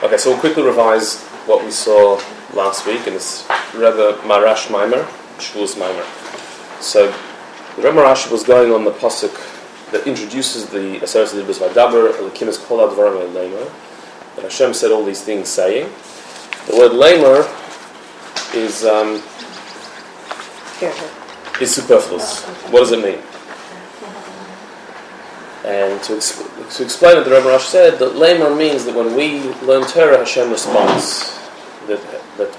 Okay, so we'll quickly revise what we saw last week in this Rabbi Maharash Maimer, Shavuos Maimer. So, the Rabbi Maharash was going on the pasuk that introduces the Aseret Dibros Vadaber, Elikim es kol hadvarim le'lemer, that Hashem said all these things saying. The word le'mer is superfluous. What does it mean? And to explain it, the Rabbi Maharash said that le'mer means that when we learn Torah, Hashem responds. That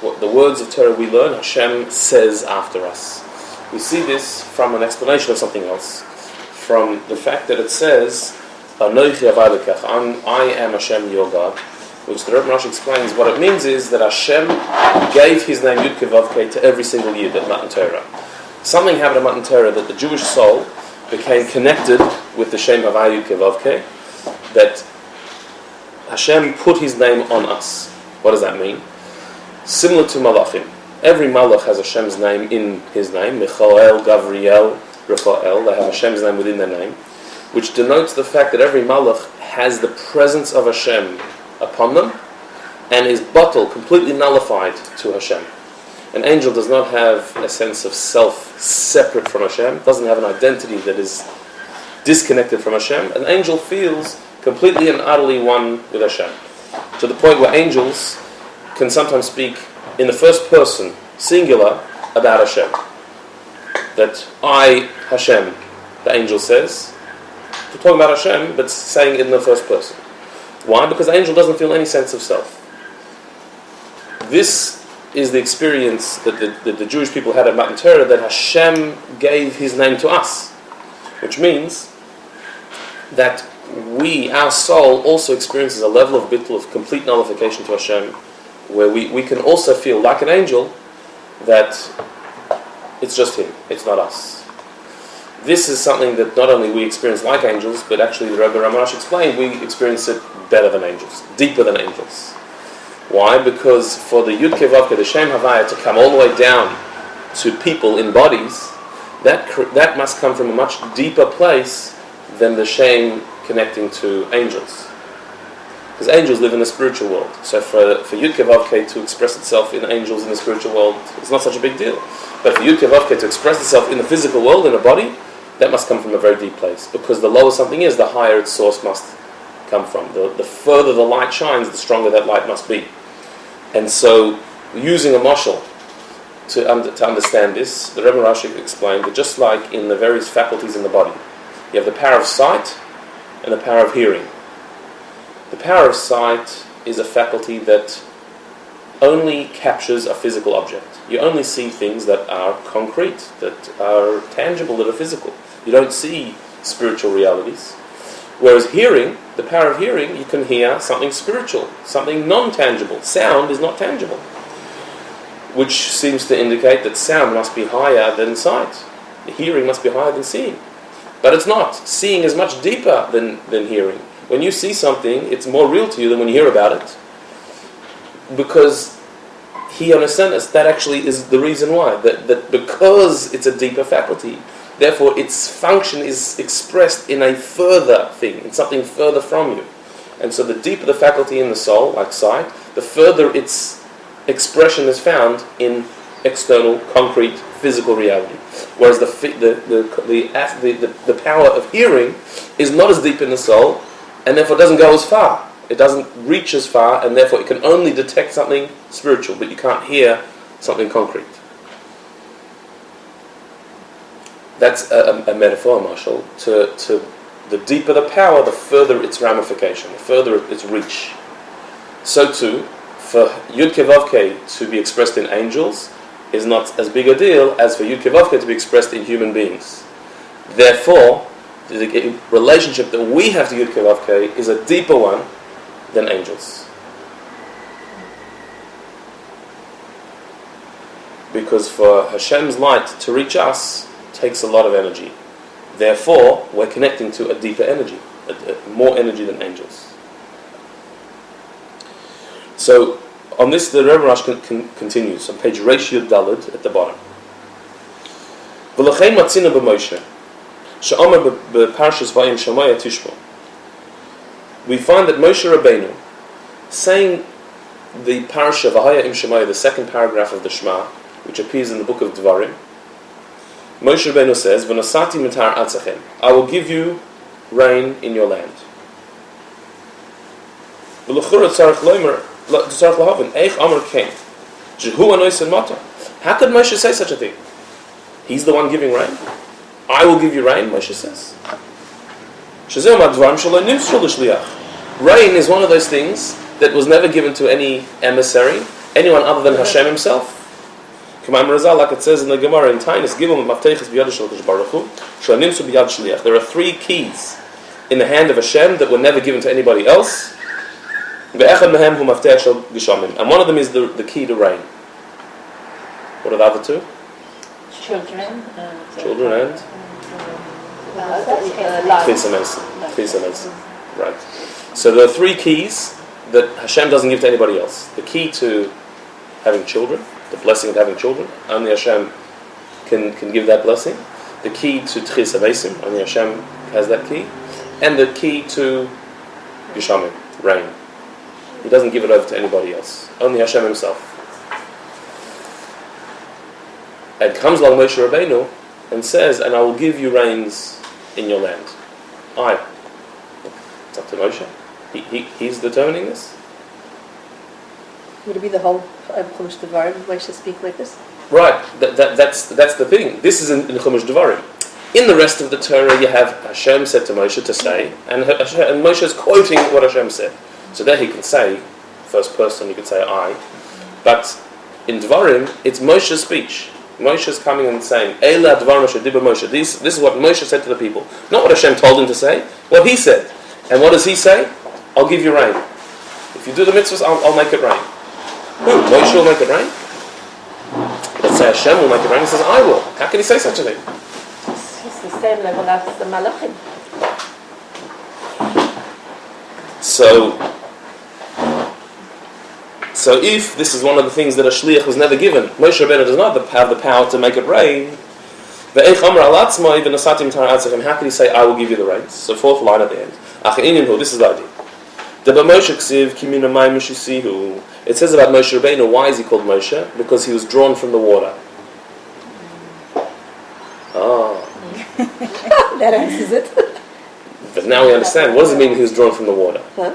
what the words of Torah we learn, Hashem says after us. We see this from an explanation of something else, from the fact that it says, Anochi Avaylekecha, I am Hashem your God, which the Rabbi Maharash explains what it means is that Hashem gave His name Yud Kei Vav Kei to every single Yid at Matan Torah. Something happened at Matan Torah that the Jewish soul became connected with the Shem Havai Yud Kei Vav Kei, that Hashem put His name on us. What does that mean? Similar to Malachim. Every Malach has Hashem's name in his name. Michael, Gavriel, Raphael, they have Hashem's name within their name, which denotes the fact that every Malach has the presence of Hashem upon them and is bottled, completely nullified to Hashem. An angel does not have a sense of self separate from Hashem, doesn't have an identity that is disconnected from Hashem. An angel feels completely and utterly one with Hashem, to the point where angels can sometimes speak in the first person, singular, about Hashem. That I, Hashem, the angel says. We're talking about Hashem, but saying it in the first person. Why? Because the angel doesn't feel any sense of self. This is the experience that the Jewish people had at Matan Torah, that Hashem gave His name to us. Which means that our soul also experiences a level of bittul, of complete nullification to Hashem, where we can also feel, like an angel, that it's just Him, it's not us. This is something that not only we experience like angels, but actually the Rabbi Maharash explained, we experience it better than angels, deeper than angels. Why? Because for the Yud Kei Vav Kei, the Shem Havaya, to come all the way down to people in bodies, that must come from a much deeper place than the Shem connecting to angels. Because angels live in the spiritual world. So for Yud Kei Vav Kei to express itself in angels in the spiritual world, it's not such a big deal. But for Yud Kei Vav Kei to express itself in the physical world, in a body, that must come from a very deep place. Because the lower something is, the higher its source must come from. The further the light shines, the stronger that light must be. And so, using a mashal to understand this, the Rebbe Rashi explained that just like in the various faculties in the body, you have the power of sight and the power of hearing. The power of sight is a faculty that only captures a physical object. You only see things that are concrete, that are tangible, that are physical. You don't see spiritual realities. Whereas hearing, the power of hearing, you can hear something spiritual, something non-tangible. Sound is not tangible, which seems to indicate that sound must be higher than sight. The hearing must be higher than seeing. But it's not. Seeing is much deeper than hearing. When you see something, it's more real to you than when you hear about it. Because he understands that actually is the reason why. That because it's a deeper faculty, therefore its function is expressed in a further thing, in something further from you. And so the deeper the faculty in the soul, like sight, the further its expression is found in external, concrete, physical reality. Whereas the power of hearing is not as deep in the soul, and therefore doesn't go as far. It doesn't reach as far, and therefore it can only detect something spiritual, but you can't hear something concrete. That's a metaphor, Marshall. To the deeper the power, the further its ramification, the further its reach. So too, for Yud Kei Vav Kei to be expressed in angels is not as big a deal as for Yud Kei Vav Kei to be expressed in human beings. Therefore, the relationship that we have to Yud Kei Vav Kei is a deeper one than angels. Because for Hashem's light to reach us takes a lot of energy. Therefore, we're connecting to a deeper energy, more energy than angels. So, on this, the Rebbe Rash continues on page Reish Yud Daled at the bottom. V'lachei matzina b'Moshe, she'omer b'parshas vayim Shemaya tishmo. We find that Moshe Rabbeinu saying the parasha V'haya im Shemaya, the second paragraph of the Shema, which appears in the book of Devarim, Moshe Rabbeinu says, "V'nosati mitar atzachem," I will give you rain in your land. V'luchura tzarich loimer tzarich lahavin eich amar kein jehu anois and mata. How could Moshe say such a thing? He's the one giving rain. I will give you rain, Moshe says. Rain is one of those things that was never given to any emissary, anyone other than Hashem himself. Like it says in the Gemara in Tainis, there are 3 keys in the hand of Hashem that were never given to anybody else. And one of them is the key to rain. What are the other 2? Children and right. So there are 3 keys that Hashem doesn't give to anybody else. The key to having children, the blessing of having children, only Hashem can give that blessing. The key to Tchis Amesim, only Hashem has that key. And the key to Gishamim, rain. He doesn't give it over to anybody else. Only Hashem himself. And comes along Moshe Rabbeinu and says, and I will give you rains in your land. It's up to Moshe. He's determining this. Would it be the whole Chumash Devarim, Moshe speak like this? Right, that's the thing. This is in Chumash Devarim. In the rest of the Torah, you have Hashem said to Moshe to say, and Moshe is quoting what Hashem said. So there he can say, first person, he can say I. But in Devarim, it's Moshe's speech. Moshe's coming and saying, Eila Dvar Moshe Dibur Moshe. This is what Moshe said to the people. Not what Hashem told him to say, what he said. And what does he say? I'll give you rain. If you do the mitzvahs, I'll make it rain. Who? Moshe will make it rain? Let's say Hashem will make it rain. He says, I will. How can he say such a thing? It's the same level as the Malachim. So if this is one of the things that a shliach was never given, Moshe Rabbeinu does not have the power to make it rain. How can he say, I will give you the rains? So 4th line at the end. This is the idea. It says about Moshe Rabbeinu, why is he called Moshe? Because he was drawn from the water. That answers it. But now we understand, what does it mean he was drawn from the water? Huh?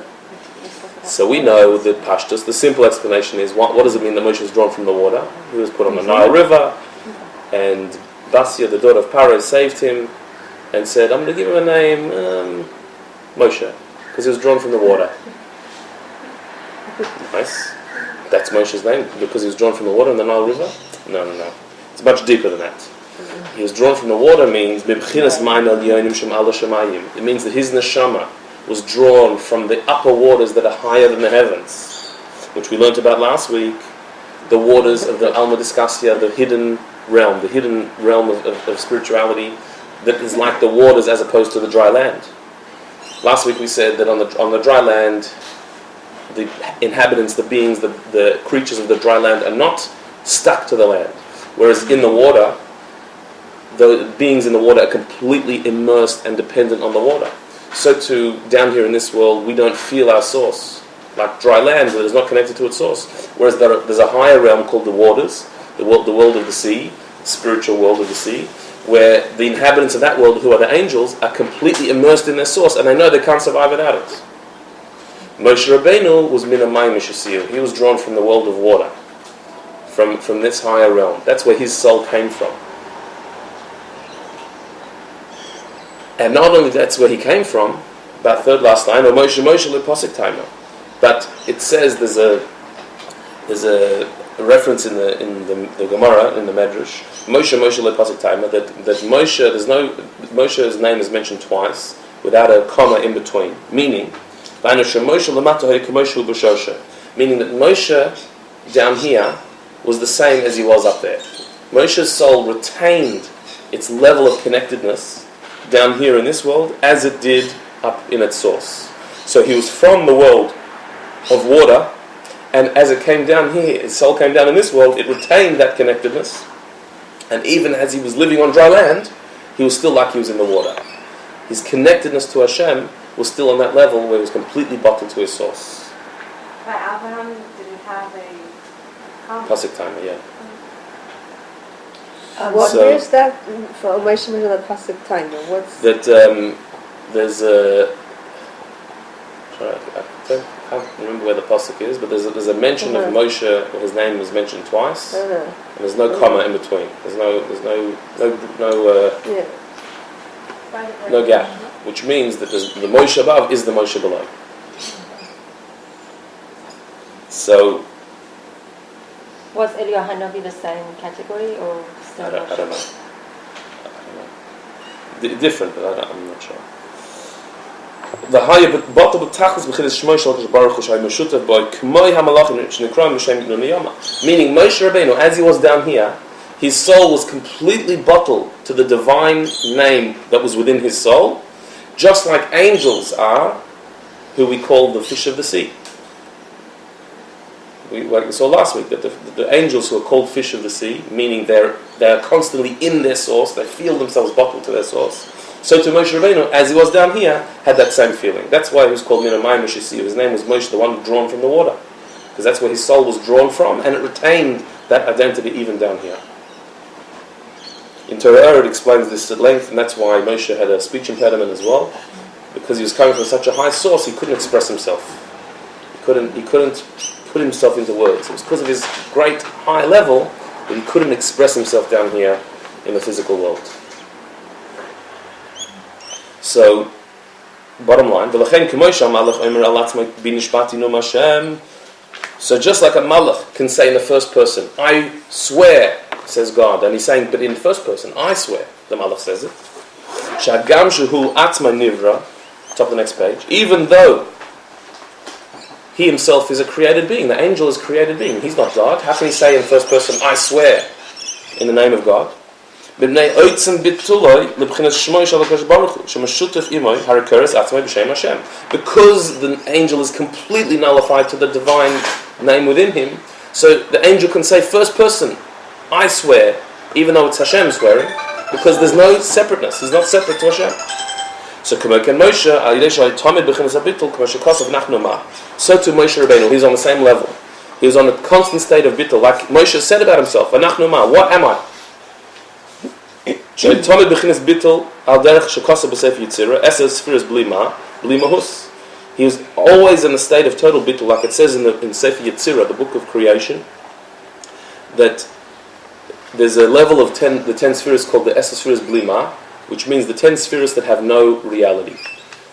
So we know that Pashtus, the simple explanation is, what does it mean that Moshe was drawn from the water? He was put on the Nile River, and Basya, the daughter of Paro, saved him, and said, I'm going to give him a name, Moshe, because he was drawn from the water. Nice. That's Moshe's name, because he was drawn from the water in the Nile River? No. It's much deeper than that. He was drawn from the water means, it means that his neshama was drawn from the upper waters that are higher than the heavens, which we learnt about last week, the waters of the Alma Discassia, the hidden realm of spirituality that is like the waters as opposed to the dry land. Last week we said that on the dry land, the inhabitants, the beings, the creatures of the dry land are not stuck to the land, whereas in the water, the beings in the water are completely immersed and dependent on the water. So too, down here in this world, we don't feel our source. Like dry land that is not connected to its source. Whereas there's a higher realm called the waters, the world of the sea, spiritual world of the sea, where the inhabitants of that world, who are the angels, are completely immersed in their source, and they know they can't survive without it. Moshe Rabbeinu was min hamayim mishasiyu. He was drawn from the world of water, from this higher realm. That's where his soul came from. And not only that's where he came from, but third last line, or Moshe leposik taima. But it says there's a reference in the Gemara, in the Medrash, Moshe leposik taima, that Moshe's name is mentioned twice without a comma in between, meaning meaning that Moshe down here was the same as he was up there. Moshe's soul retained its level of connectedness down here in this world as it did up in its source. So he was from the world of water, and as it came down here, his soul came down in this world, it retained that connectedness, and even as he was living on dry land, he was still like he was in the water. His connectedness to Hashem was still on that level where he was completely bottled to his source. By Abraham, did it have a comment? Pasuk timer, yeah. What So- year is that for Moshe was on that pasuk time? Or what's That there's a. I can't remember where the pasuk is, but there's a mention of Moshe. His name is mentioned twice, and there's no comma in between. There's no yeah. By the no gap, which means that the Moshe above is the Moshe below. So Was Eliyahu Hanavi the same category or still I don't know. Different, but I'm not sure. The higher bottom of tachlis b'chidus Shmoi Shalosh Baruch Hu Shai Meshutav Boy K'moi Hamalachim Shnekram M'Shem Nuniyama. Meaning Moshe Rabbeinu, as he was down here, his soul was completely bottled to the divine name that was within his soul, just like angels are, who we call the fish of the sea. Like we saw last week, that the angels who are called fish of the sea, meaning they're constantly in their source, they feel themselves bottled to their source. So to Moshe Rabbeinu, as he was down here, had that same feeling. That's why he was called Minamayim Meshisiyu. His name was Moshe, the one drawn from the water, because that's where his soul was drawn from, and it retained that identity even down here. In Torah it explains this at length, and that's why Moshe had a speech impediment as well, because he was coming from such a high source, he couldn't express himself. He couldn't put himself into words. It was because of his great high level that he couldn't express himself down here in the physical world. So, bottom line, so just like a malach can say in the first person, I swear, says God, and he's saying, but in the first person, I swear, the malach says it. Shagam shehu atzma nivra, top of the next page, even though he himself is a created being, the angel is a created being, he's not God. How can he say in the first person, I swear, in the name of God? Because the angel is completely nullified to the divine name within him, so the angel can say first person, I swear, even though it's Hashem swearing, because there's no separateness, he's not separate to Hashem. So so to Moshe Rabbeinu, he's on the same level. He's on a constant state of bittul, like Moshe said about himself, what am I? He was always in a state of total bittul, like it says in Sefer Yetzirah, the book of creation, that there's a level of the 10 spheres called the Spheres Blima, which means the 10 spheres that have no reality.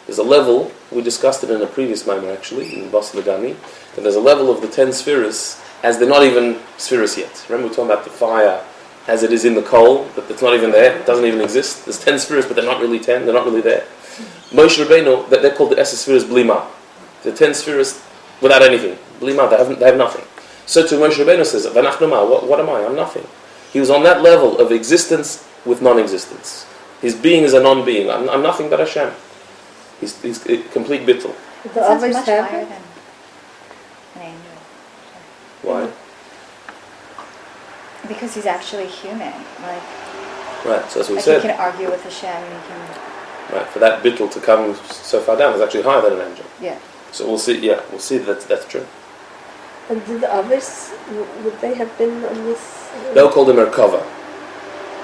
There's a level, we discussed it in a previous moment actually, in Bas Lagani, that there's a level of the 10 spheres as they're not even spheres yet. Remember we were talking about the fire as it is in the coal, but it's not even there, it doesn't even exist. There's 10 spheres, but they're not really 10, they're not really there. Moshe Rabbeinu, they're called the spheres Blima. The 10 spheres without anything. Blima, they have nothing. So to Moshe Rabbeinu says, what am I? I'm nothing. He was on that level of existence with non-existence. His being is a non-being. I'm nothing but Hashem. He's complete bittul. That's much higher than an angel. Why? Because he's actually human. Like, right, so as we like said. he can argue with Hashem and he can... Right, for that bittul to come so far down is actually higher than an angel. Yeah. So we'll see that's true. And did the others, would they have been on this? They'll call them Merkava,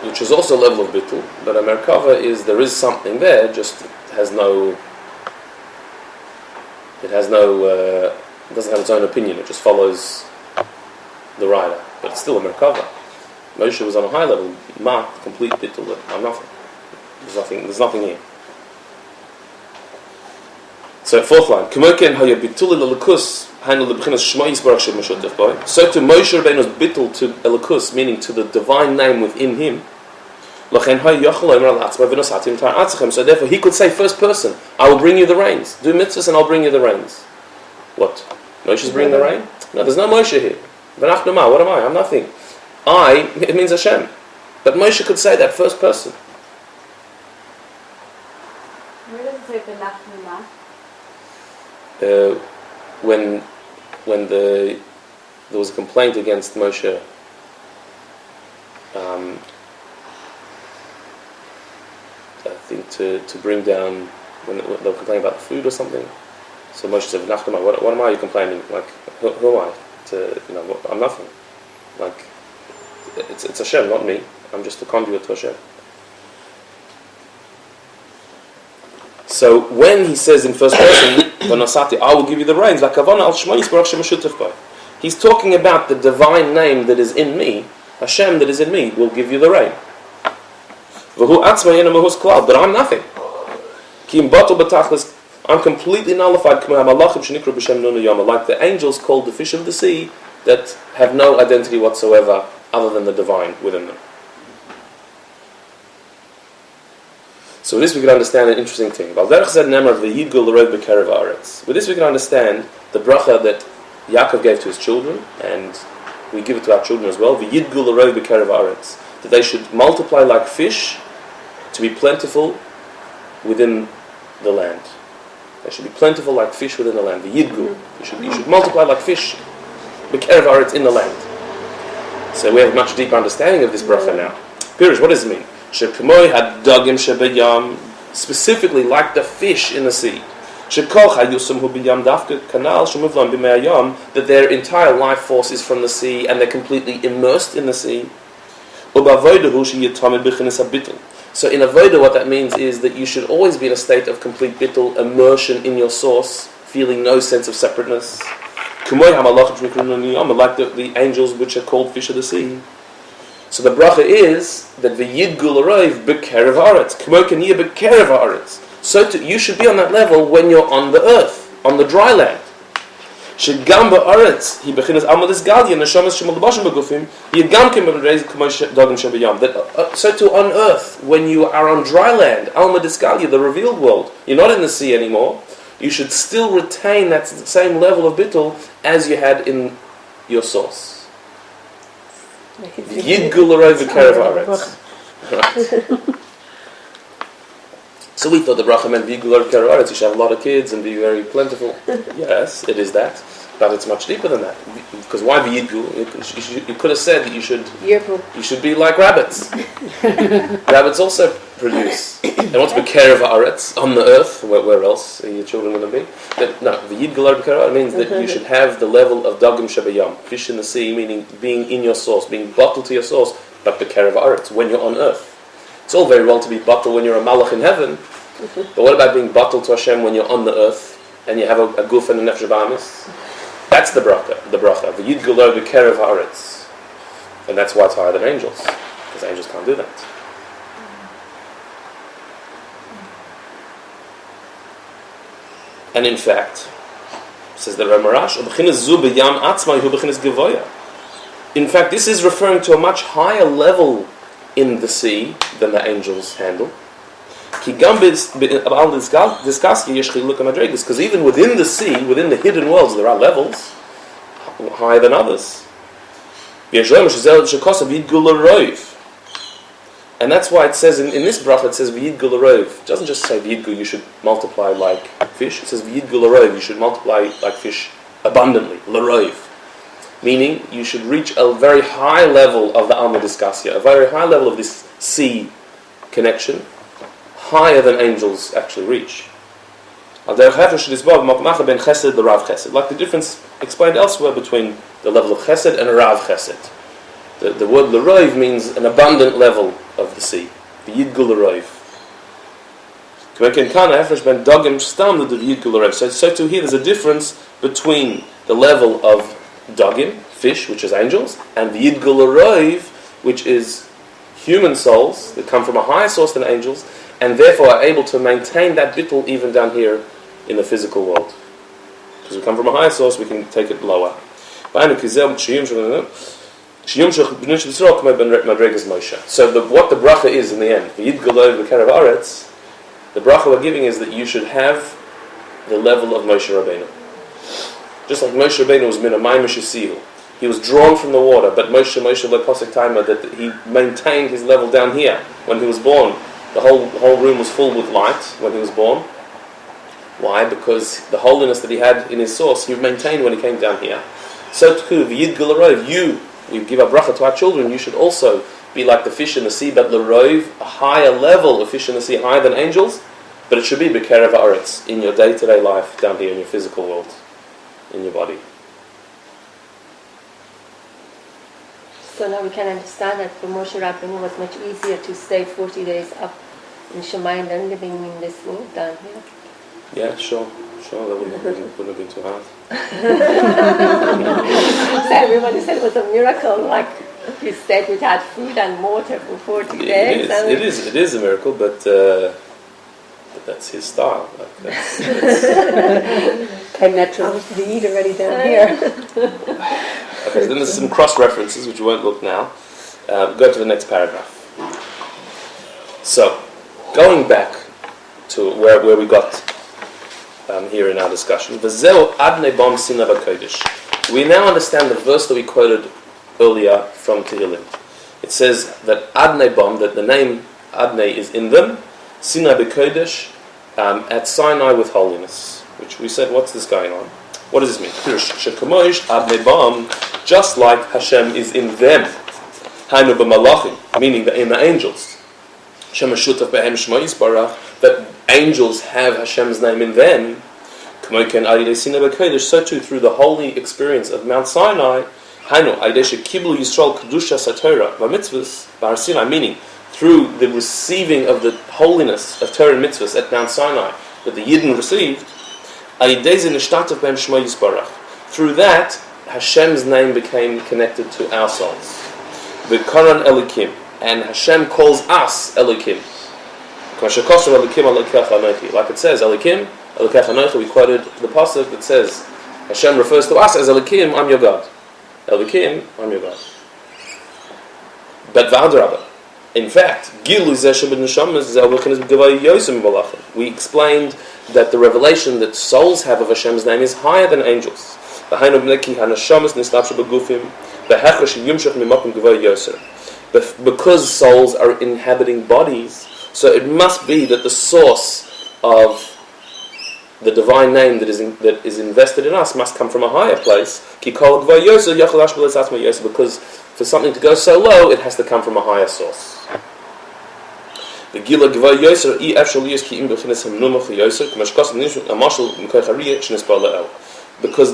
which is also a level of bittul, but a Merkava there is something there, just it doesn't have its own opinion, it just follows the rider, but it's still a Merkava. Moshe was on a high level, complete bittul, I'm nothing. There's nothing here. So fourth line, so to Moshe Rabbeinu's bittul to Elokus, meaning to the divine name within him, so therefore he could say first person, I will bring you the rains. Do mitzvahs and I'll bring you the rains. What? Moshe's bringing the rain? No, there's no Moshe here. What am I? I'm nothing. It means Hashem. But Moshe could say that first person. Where does it say Benachnuma? When there was a complaint against Moshe, I think to bring down, when they were complaining about the food or something, So Moshe said, "Nachman, what am I? You complaining? Like, who am I? I'm nothing. Like, it's Hashem, not me. I'm just a conduit to Hashem." So when he says in first person, "V'nosati, I will give you the rains," he's talking about the divine name that is in me, Hashem that is in me, will give you the rain. But I'm nothing. I'm completely nullified, like the angels called the fish of the sea that have no identity whatsoever other than the divine within them. So with this we can understand an interesting thing. With this we can understand the bracha that Yaakov gave to his children, and we give it to our children as well, that they should multiply like fish to be plentiful within the land. They should be plentiful like fish within the land. You should multiply like fish in the land. So we have a much deeper understanding of this bracha now. Pirish, what does it mean? Specifically like the fish in the sea. That their entire life force is from the sea and they're completely immersed in the sea. So in avodah, what that means is that you should always be in a state of complete bittul, immersion in your source, feeling no sense of separateness. Like the angels which are called fish of the sea. So the bracha is that v'yidgul aroiv b'kerev haaretz, k'mo keniyah b'kerev haaretz. So you should be on that level when you're on the earth, on the dry land. Shegam ba'aretz hi bechinas almadis galia neshamas shemal b'ashim b'gufim yigam k'medreis k'mo dagim shebayam. That so too on earth, when you are on dry land, almadis galia, the revealed world, you're not in the sea anymore. You should still retain that same level of bittul as you had in your source. Yidgul aroiv b'kerev haaretz. So we thought the bracha meant Yidgul aroiv b'kerev haaretz. You should have a lot of kids and be very plentiful. Yes, it is that, but it's much deeper than that. Because why be Yidgul? You could have said that you should be like rabbits. Rabbits also produce. And what's b'kerev haaretz, on the earth? Where else are your children going to be? No, the Yidgul aroiv b'kerev haaretz means that you should have the level of dagim shebayam, fish in the sea, meaning being in your source, being bottled to your source, but b'kerev haaretz, when you're on earth. It's all very well to be bottled when you're a malach in heaven, but what about being bottled to Hashem when you're on the earth and you have a guf and a nefesh b'amis? That's the bracha. The Yidgul aroiv b'kerev haaretz, and that's why it's higher than angels, because angels can't do that. And in fact, says the Maharash, in fact, this is referring to a much higher level in the sea than the angels handle. Because even within the sea, within the hidden worlds, there are levels higher than others. And that's why it says in this bracha, it says v'yidgul aroiv. It doesn't just say v'yidgul, you should multiply like fish. It says v'yidgul aroiv, you should multiply like fish abundantly, l'aroiv. Meaning, you should reach a very high level of the alma diskasya, a very high level of this sea connection, higher than angels actually reach. Like the difference explained elsewhere between the level of chesed and a rav chesed. The word l'roiv means an abundant level of the sea. The yidgul l'roiv. So too here there's a difference between the level of dagim, fish, which is angels, and the yidgul l'roiv, which is human souls that come from a higher source than angels, and therefore are able to maintain that bittul even down here in the physical world. Because we come from a higher source, we can take it lower. So what the bracha is in the end, the bracha we're giving is that you should have the level of Moshe Rabbeinu. Just like Moshe Rabbeinu was min hamayim shesihu, he was drawn from the water, but Moshe leposik taima, that he maintained his level down here when he was born. The whole room was full with light when he was born. Why? Because the holiness that he had in his source, he maintained when he came down here. So too, v'yidgul aroiv, we give our bracha to our children, you should also be like the fish in the sea, but l'roiv, a higher level of fish in the sea, higher than angels, But it should be B'kerev Haaretz, in your day-to-day life, down here in your physical world, in your body. So now we can understand that for Moshe Rabbeinu it was much easier to stay 40 days up in Shemayim than living in this world down here. Yeah, sure, that wouldn't have been too hard. Everybody said it was a miracle, like he stayed without food and water for 40 days. It is a miracle, but that's his style. Like that's Came natural to eat already down here. Okay, then there's some cross references which we won't look now. Go to the next paragraph. So, going back to where we got here in our discussion, V'zeu adnei bam sina b'kodesh. We now understand the verse that we quoted earlier from Tehillim. It says that adnei bam, that the name Adnei is in them, sina b'kodesh, at Sinai with holiness. Which we said, what's this going on? What does this mean? Shekamoish adnei bam, just like Hashem is in them. Hainu b'malachim, meaning that in the angels. Shemashutav behem shmo yisbarach, that angels have Hashem's name in them. K'moken adidei sina b'kodesh, so too through the holy experience of Mount Sinai. Hainu adidei shekiblu Yisrael kedusha satorah b'mitzvahs bar Sinai, meaning through the receiving of the holiness of Torah and mitzvahs at Mount Sinai that the Yidden received. Through that, Hashem's name became connected to our souls. V'karan Elikim, and Hashem calls us Elikim. Like it says, Elikim, Elikech Anochi, we quoted the pasuk that says, Hashem refers to us as Elikim, I'm your God. Elikim, I'm your God. But V'adrabah, in fact, we explained that the revelation that souls have of Hashem's name is higher than angels. But because souls are inhabiting bodies, so it must be that the source of the divine name that is invested in us must come from a higher place. Because for something to go so low, it has to come from a higher source. Because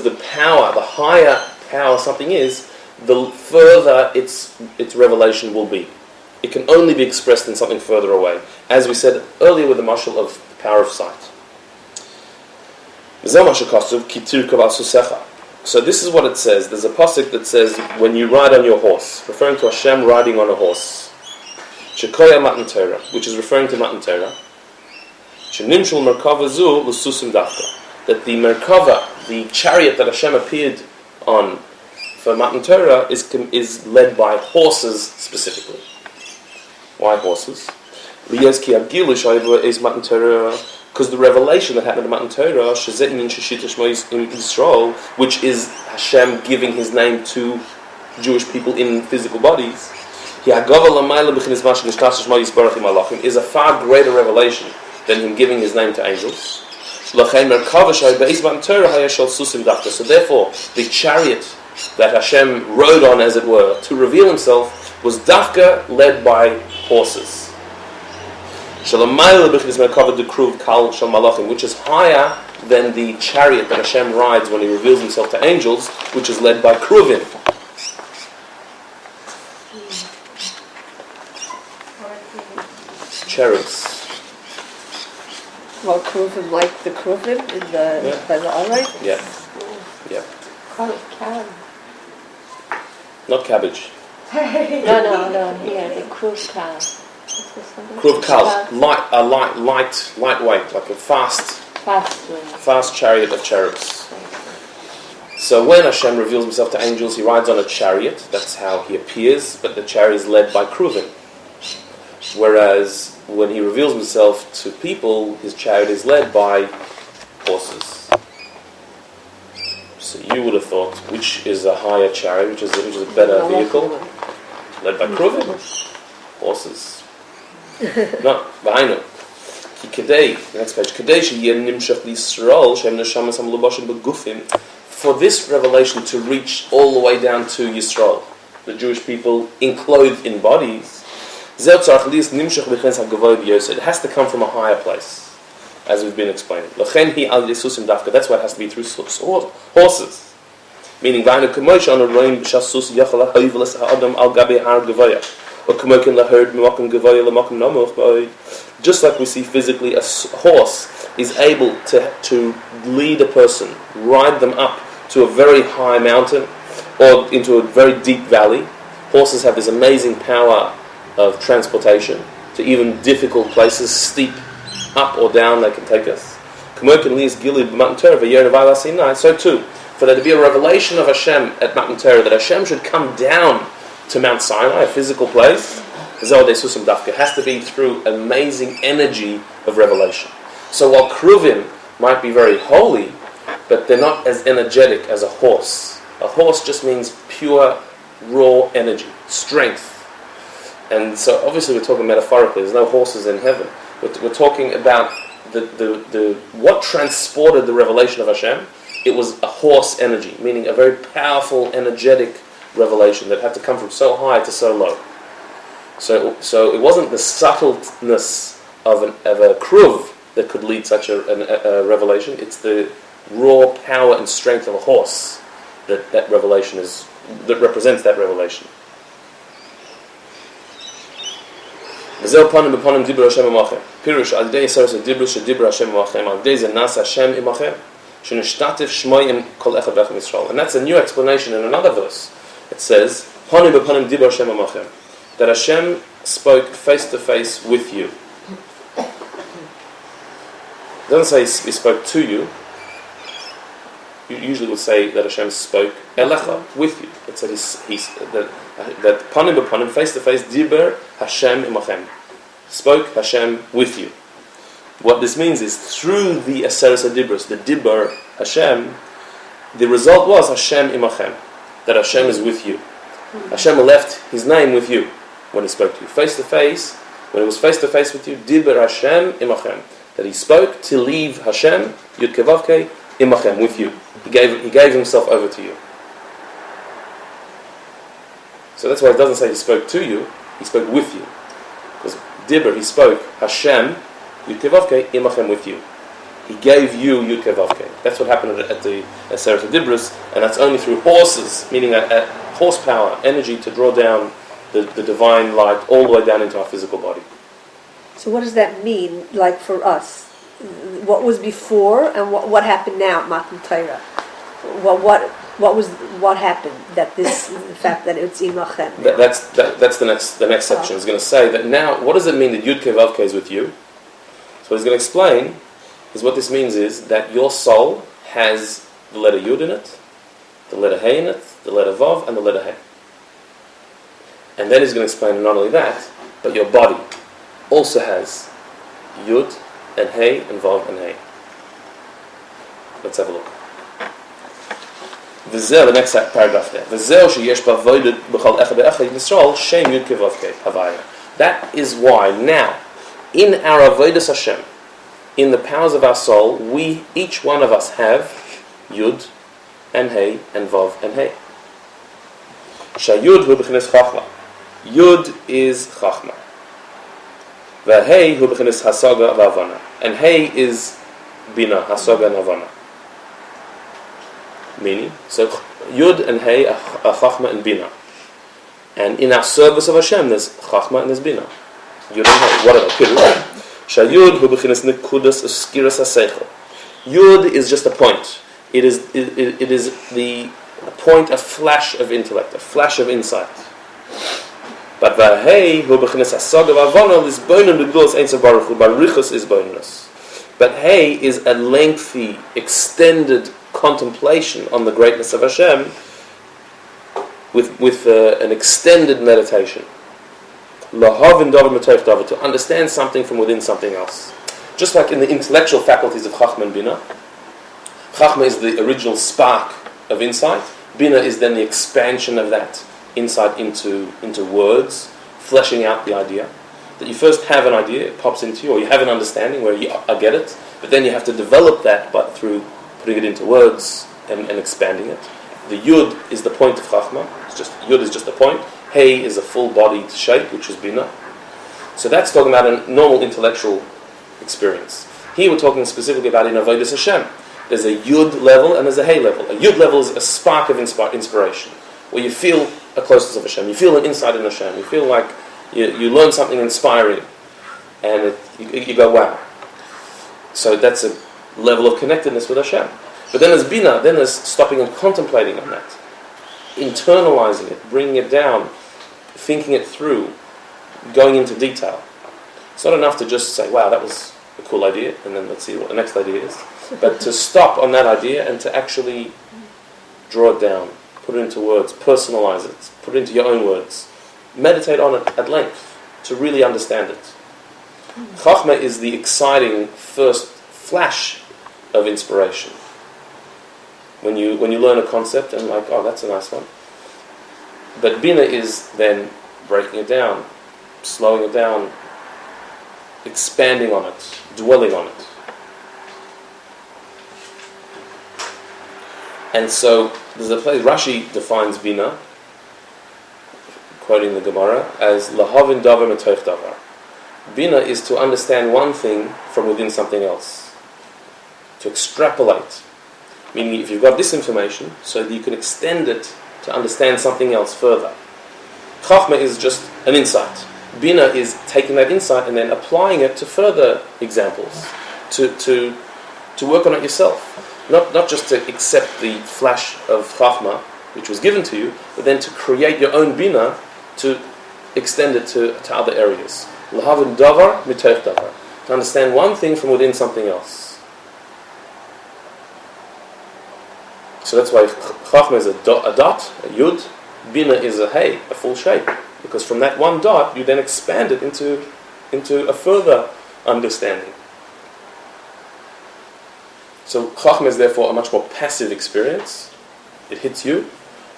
the power, the higher power something is, the further its revelation will be. It can only be expressed in something further away. As we said earlier with the mashal of the power of sight. So this is what it says. There's a pasuk that says, when you ride on your horse, referring to Hashem riding on a horse. Shekoya Matan Torah, which is referring to Matan Torah. Shenimshul Merkava Zu L'Susim Dafka. That the Merkava, the chariot that Hashem appeared on for Matan Torah, is led by horses specifically. Why horses? Because the revelation that happened in Matan Torah, in Israel, which is Hashem giving His name to Jewish people in physical bodies, is a far greater revelation than Him giving His name to angels. So therefore, the chariot that Hashem rode on, as it were, to reveal Himself, was dafka led by horses. Which is higher than the chariot that Hashem rides when He reveals Himself to angels, which is led by kruvim. Cherubs. Well, kruvim, like the kruvim in the by the alright? Yeah. Yeah. Carrot. Not cabbage. No, here, the cruise cow. Kruv kal, lightweight, like a fast chariot of cherubs. So when Hashem reveals Himself to angels, He rides on a chariot. That's how He appears, but the chariot is led by kruvim. Whereas when He reveals Himself to people, His chariot is led by horses. So you would have thought, which is a higher chariot, which is a better vehicle? Led by kruvim, horses. No, b'hainu. The next page. For this revelation to reach all the way down to Yisrael, the Jewish people enclosed in bodies, it has to come from a higher place. as we've been explaining. L'chen hi al Yesusim dafka. That's why it has to be through horses. Meaning, v'aynu k'moish anu roim b'shasus yachal ha'oiveles ha'adam al gabi har gevaya. Or k'mokin laherd m'makom gevaya l'makom namuch ba'oid. Just like we see physically, a horse is able to lead a person, ride them up to a very high mountain or into a very deep valley. Horses have this amazing power of transportation to even difficult places, steep up or down they can take us. So too, for there to be a revelation of Hashem at Matan Torah, that Hashem should come down to Mount Sinai, a physical place, it has to be through amazing energy of revelation. So while Kruvim might be very holy, but they're not as energetic as a horse. A horse just means pure, raw energy, strength. And so obviously we're talking metaphorically, there's no horses in heaven. We're talking about the what transported the revelation of Hashem. It was a horse energy, meaning a very powerful, energetic revelation that had to come from so high to so low. So it wasn't the subtleness of a kruv that could lead such a revelation. It's the raw power and strength of a horse that revelation is, that represents that revelation. וזהו פנים בפנים דיבר השם עמכם. פירוש על ידי יסרס הדיבר שדיבר השם עמכם, על ידי זה נעשה השם עמכם, שנשתתף שמוי עם כל אחד ואחד מישראל. And that's a new explanation in another verse. It says, פנים בפנים דיבר השם עמכם, that Hashem spoke face to face with you. It doesn't say he spoke to you. You usually would say that Hashem spoke elecha, with you. It said that panim b'panim, face to face, diber Hashem imachem, spoke Hashem with you. What this means is through the Aseres HaDibros, the Dibber Hashem, the result was Hashem imachem, that Hashem is with you. Hashem left His name with you when He spoke to you. Face to face, when He was face to face with you, Dibber Hashem imachem, that He spoke to leave Hashem, Yud Kevavke, imachem, with you. He gave Himself over to you. So that's why it doesn't say He spoke to you, He spoke with you. Because Dibber, He spoke, Hashem, Yud Kevavke, imachem, with you. He gave you Yud Kevavke. That's what happened at the Aseres HaDibros, and that's only through horses, meaning a horsepower, energy to draw down the divine light all the way down into our physical body. So what does that mean, like for us? What was before and what happened now at Matan Torah? What happened that this, the fact that it's imachem? That's the next section. Is going to say that now, what does it mean that Yud Kevavke is with you? So what he's going to explain is what this means is that your soul has the letter Yud in it, the letter Hey in it, the letter Vav, and the letter Hey. And then he's going to explain not only that, but your body also has Yud and Hey and Vav and Hey. Let's have a look. The next paragraph there. That is why now, in our avodas Hashem, in the powers of our soul, we, each one of us, have Yud and Hey and Vav and Hey. Shayud hu b'chinas chachma. Yud is chachma. V'Hei hu b'chinas hasaga v'avana. And Hey is bina, hasaga and havana. Meaning, so Yud and Hey are chachma and bina. And in our service of Hashem, there's chachma and there's bina. Yud and Hey, whatever. Shayud hu b'chinas nekudas skiras haseichel. Yud is just a point. It is the point, a flash of intellect, a flash of insight. But v'Hei hu b'chinas hasaga v'avana is boinun l'gdulas ein so baruch hu barichus is boinunus. But Hey is a lengthy, extended contemplation on the greatness of Hashem with an extended meditation. Lahavin David Matoich David, to understand something from within something else. Just like in the intellectual faculties of Chachma and Bina, Chachma is the original spark of insight. Bina is then the expansion of that insight into words, fleshing out the idea. That you first have an idea, it pops into you, or you have an understanding where I get it, but then you have to develop that through putting it into words and expanding it. The Yud is the point of Chachma. Yud is just a point. Hey is a full-bodied shape, which is Bina. So that's talking about a normal intellectual experience. Here we're talking specifically about in Avodas Hashem. There's a Yud level and there's a Hey level. A Yud level is a spark of inspiration, where you feel a closeness of Hashem, you feel an insight in Hashem, you feel like you learn something inspiring, and you go, wow. So that's a level of connectedness with Hashem. But then there's Bina, then there's stopping and contemplating on that, internalizing it, bringing it down, thinking it through, going into detail. It's not enough to just say, wow, that was a cool idea, and then let's see what the next idea is. But to stop on that idea and to actually draw it down, put it into words, personalize it, put it into your own words, meditate on it at length to really understand it. Chachma is the exciting first flash of inspiration. When you learn a concept and like, oh, that's a nice one. But Bina is then breaking it down, slowing it down, expanding on it, dwelling on it. And so there's a place, Rashi defines Bina, quoting the Gemara, as lahavin davar metoich davar. Bina is to understand one thing from within something else. To extrapolate. Meaning if you've got this information, so that you can extend it to understand something else further. Chachma is just an insight. Bina is taking that insight and then applying it to further examples. To work on it yourself. Not just to accept the flash of Chachma, which was given to you, but then to create your own Bina, to extend it to other areas. Lahavin davar mitoich davar. To understand one thing from within something else. So that's why Chachma is a dot, a Yud. Bina is a Hey, a full shape. Because from that one dot, you then expand it into a further understanding. So Chachma is therefore a much more passive experience. It hits you.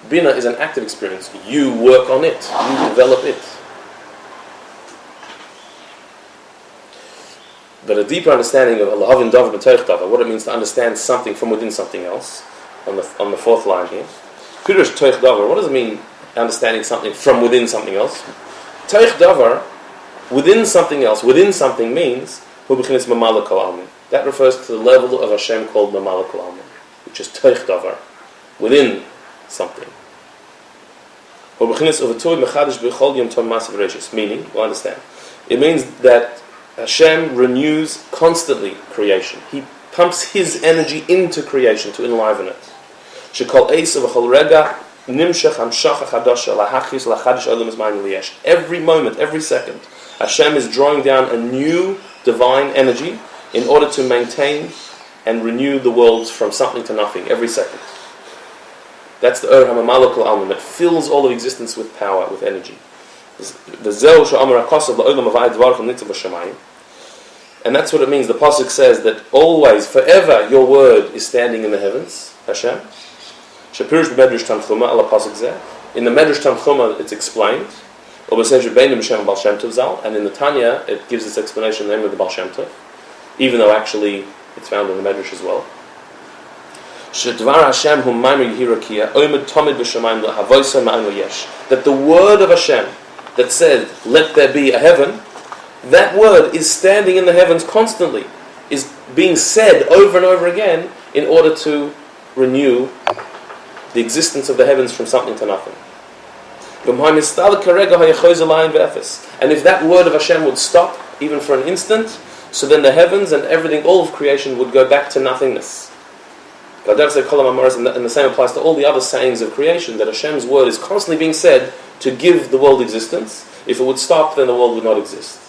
Bina is an active experience. You work on it. You develop it. But a deeper understanding of Lahavin davar metoich davar, what it means to understand something from within something else, on the fourth line here. Pirush toich davar, what does it mean, understanding something from within something else? Toich davar, within something else, within something means hu b'chinas mamala kol almin. That refers to the level of Hashem called mamala kol almin, which is toich davar, within something. Hu b'chinas uvatui mechadish b'chol yom tov masav reishis, meaning, we'll understand. It means that Hashem renews constantly creation. He pumps His energy into creation to enliven it. Shekol eisa v'chol rega nimshach hamshacha chadasha lahachis lachadish olam izmayim liyesh. Every moment, every second, Hashem is drawing down a new divine energy in order to maintain and renew the worlds from something to nothing every second. That's the Ur HaMamala Kol Almin that fills all of existence with power, with energy. And that's what it means. The Pasuk says that always, forever, your word is standing in the heavens, Hashem. In the Medrash Tanchuma, it's explained. And in the Tanya, it gives this explanation in the name of the Baal Shem Tov, even though actually it's found in the Medrash as well. That the word of Hashem that said, let there be a heaven, that word is standing in the heavens constantly, is being said over and over again in order to renew the existence of the heavens from something to nothing. And if that word of Hashem would stop, even for an instant, so then the heavens and everything, all of creation, would go back to nothingness. And the same applies to all the other sayings of creation, that Hashem's word is constantly being said to give the world existence. If it would stop, then the world would not exist.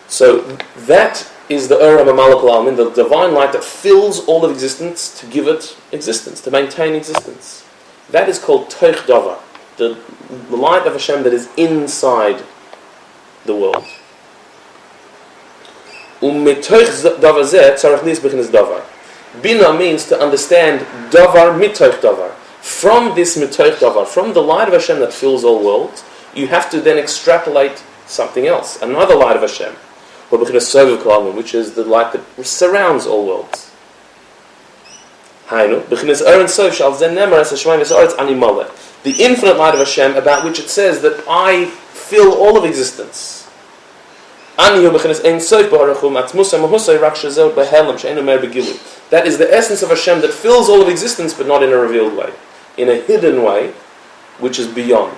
So that is the Ur HaMamala Kol Almin, the divine light that fills all of existence to give it existence, to maintain existence. That is called Toich Davar, the light of Hashem that is inside the world. Bina means to understand Davar mitoich Davar. From this mitoich Davar, from the light of Hashem that fills all worlds, you have to then extrapolate something else, another light of Hashem, which is the light that surrounds all worlds. The infinite light of Hashem, about which it says that I fill all of existence. That is the essence of Hashem that fills all of existence, but not in a revealed way, in a hidden way, which is beyond.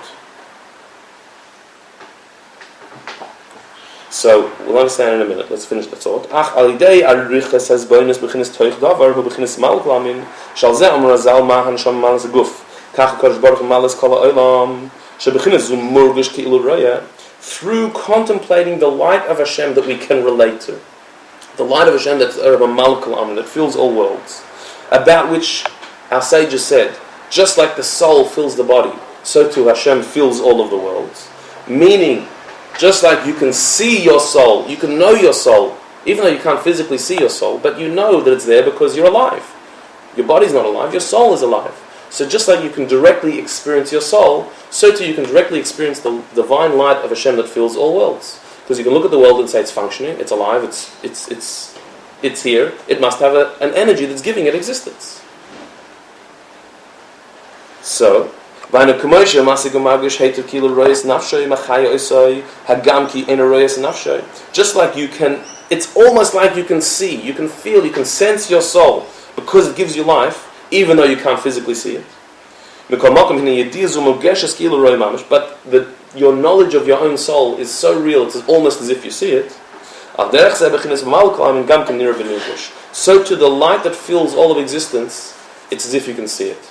So we'll understand in a minute. Let's finish the thought. Through contemplating the light of Hashem that we can relate to, the light of Hashem that's that fills all worlds, about which our sages said, just like the soul fills the body, so too Hashem fills all of the worlds. Meaning, just like you can see your soul, you can know your soul, even though you can't physically see your soul, but you know that it's there because you're alive. Your body's not alive, your soul is alive. So just like you can directly experience your soul, so too you can directly experience the divine light of Hashem that fills all worlds. Because you can look at the world and say it's functioning, it's alive, it's here. It must have an energy that's giving it existence. So, just like you can, it's almost like you can see, you can feel, you can sense your soul because it gives you life, even though you can't physically see it. But your knowledge of your own soul is so real, it's almost as if you see it. So to the light that fills all of existence, it's as if you can see it.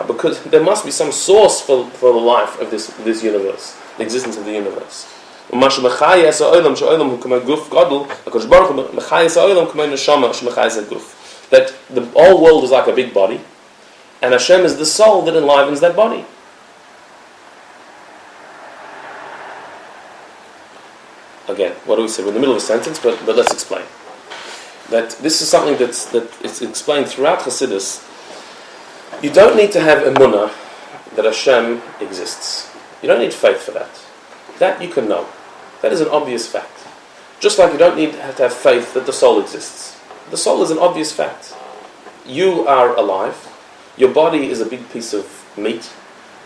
Because there must be some source for the life of this universe, the existence of the universe. That the whole world is like a big body, and Hashem is the soul that enlivens that body. Again, what do we say? We're in the middle of a sentence, but let's explain. That this is something that it's explained throughout Chassidus. You don't need to have emunah that Hashem exists. You don't need faith for that. That you can know. That is an obvious fact. Just like you don't need to have faith that the soul exists. The soul is an obvious fact. You are alive. Your body is a big piece of meat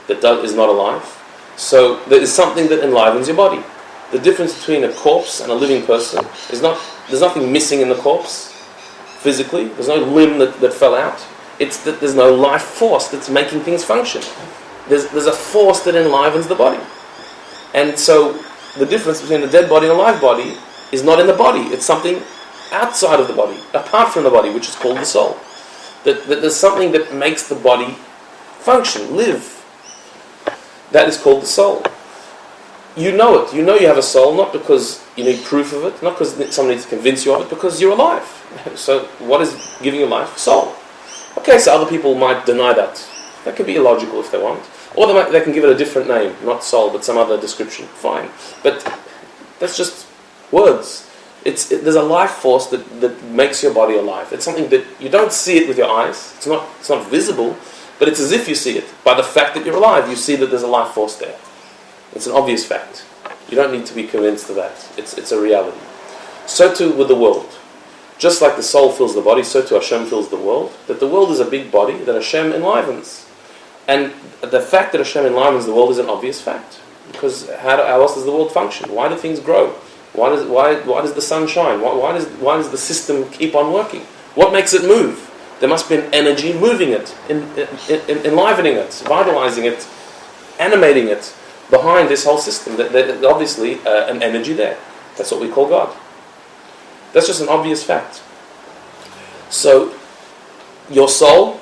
that is not alive. So there is something that enlivens your body. The difference between a corpse and a living person is there's nothing missing in the corpse physically. There's no limb that fell out. It's that there's no life force that's making things function. There's a force that enlivens the body. And so the difference between a dead body and a live body is not in the body. It's something outside of the body, apart from the body, which is called the soul. That there's something that makes the body function, live. That is called the soul. You know it. You know you have a soul, not because you need proof of it, not because somebody needs to convince you of it, because you're alive. So what is giving you life? Soul. Okay, so other people might deny that. That could be illogical if they want. Or they can give it a different name, not soul, but some other description. Fine. But that's just words. There's a life force that makes your body alive. It's something that you don't see it with your eyes. It's not visible, but it's as if you see it. By the fact that you're alive, you see that there's a life force there. It's an obvious fact. You don't need to be convinced of that. It's a reality. So too with the world. Just like the soul fills the body, so too Hashem fills the world. That the world is a big body that Hashem enlivens. And the fact that Hashem enlivens the world is an obvious fact. Because how else does the world function? Why do things grow? Why does the sun shine? Why does the system keep on working? What makes it move? There must be an energy moving it, enlivening it, vitalizing it, animating it behind this whole system. There's obviously an energy there. That's what we call God. That's just an obvious fact. So, your soul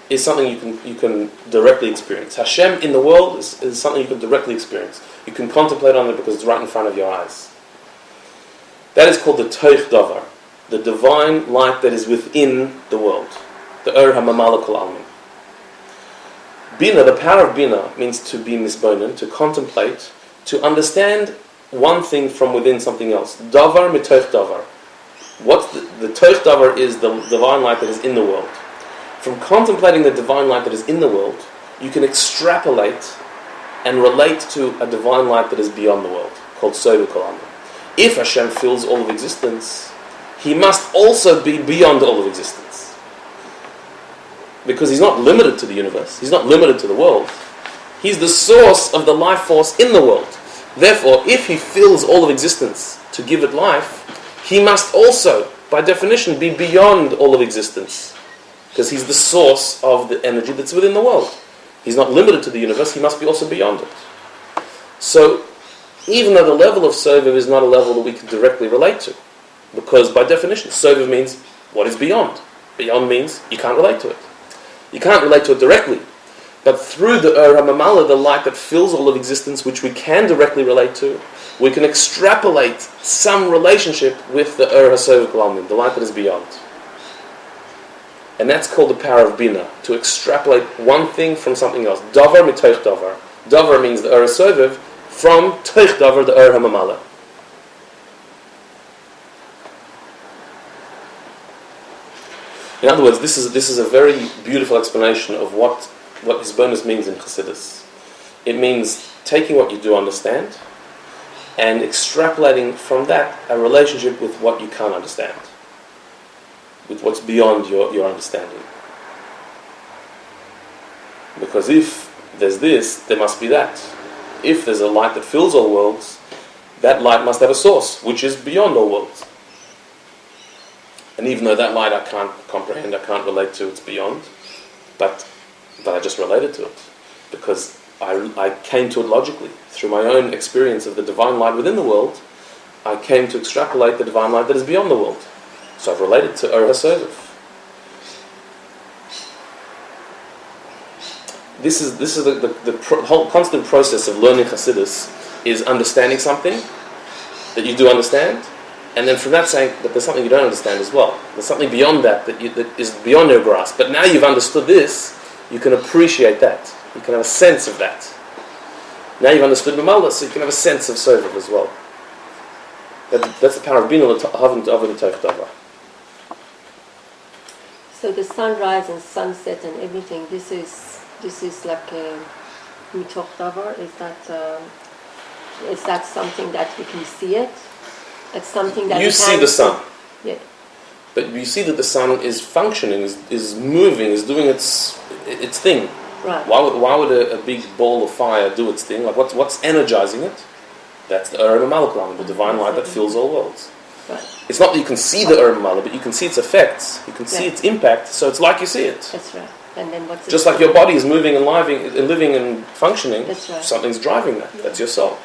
is something you can directly experience. Hashem in the world is something you can directly experience. You can contemplate on it because it's right in front of your eyes. That is called the Toich Davar, the divine light that is within the world. The Ur HaMamala Kol Almin. Bina, the power of Bina, means to be misbonen, to contemplate, to understand one thing from within something else. Davar mitoich davar. What's the Toich Davar is the divine light that is in the world. From contemplating the divine light that is in the world, you can extrapolate and relate to a divine light that is beyond the world, called Sober Kol Almin. If Hashem fills all of existence, He must also be beyond all of existence. Because He's not limited to the universe, He's not limited to the world. He's the source of the life force in the world. Therefore, if he fills all of existence to give it life, he must also, by definition, be beyond all of existence. Because he's the source of the energy that's within the world. He's not limited to the universe, he must be also beyond it. So, even though the level of Soviv is not a level that we can directly relate to, because by definition, Soviv means what is beyond. Beyond means you can't relate to it. You can't relate to it directly. But through the Ur HaMamala, the light that fills all of existence, which we can directly relate to, we can extrapolate some relationship with the Ur HaSoviv K'Lalmin, the light that is beyond. And that's called the power of Bina, to extrapolate one thing from something else. Davar mitoich davar. Davar means the Ur HaSoviv, from toich davar, the Ur HaMamala. In other words, this is a very beautiful explanation of what his bonus means in Chassidus. It means taking what you do understand and extrapolating from that a relationship with what you can't understand, with what's beyond your understanding. Because if there's this, there must be that. If there's a light that fills all worlds, that light must have a source, which is beyond all worlds. And even though that light I can't comprehend, I can't relate to, it's beyond, but I just related to it. Because I came to it logically. Through my own experience of the divine light within the world, I came to extrapolate the divine light that is beyond the world. So I've related to Ur HaSoviv. This is the whole constant process of learning Chassidus is understanding something that you do understand, and then from that saying that there's something you don't understand as well. There's something beyond that that is beyond your grasp. But now you've understood this, you can appreciate that. You can have a sense of that. Now you've understood Mamala, so you can have a sense of Soviv as well. That's the power of Bina L'Havin T'Avin T'Avin. So the sunrise and sunset and everything, this is like a mitoch davar. Is that something that you can see it? It's something that you see the sun. Yeah. But you see that the sun is functioning, is moving, is doing its thing. Right. Why would a big ball of fire do its thing? Like what's energizing it? That's the Ur HaMamala, the divine light that fills all worlds. Right. It's not that you can see the Ur HaMamala, but you can see its effects. You can see its impact. So it's like you see it. That's right. And then what's just like your body is moving and living and functioning. That's right. Something's driving that. Yeah. That's your soul.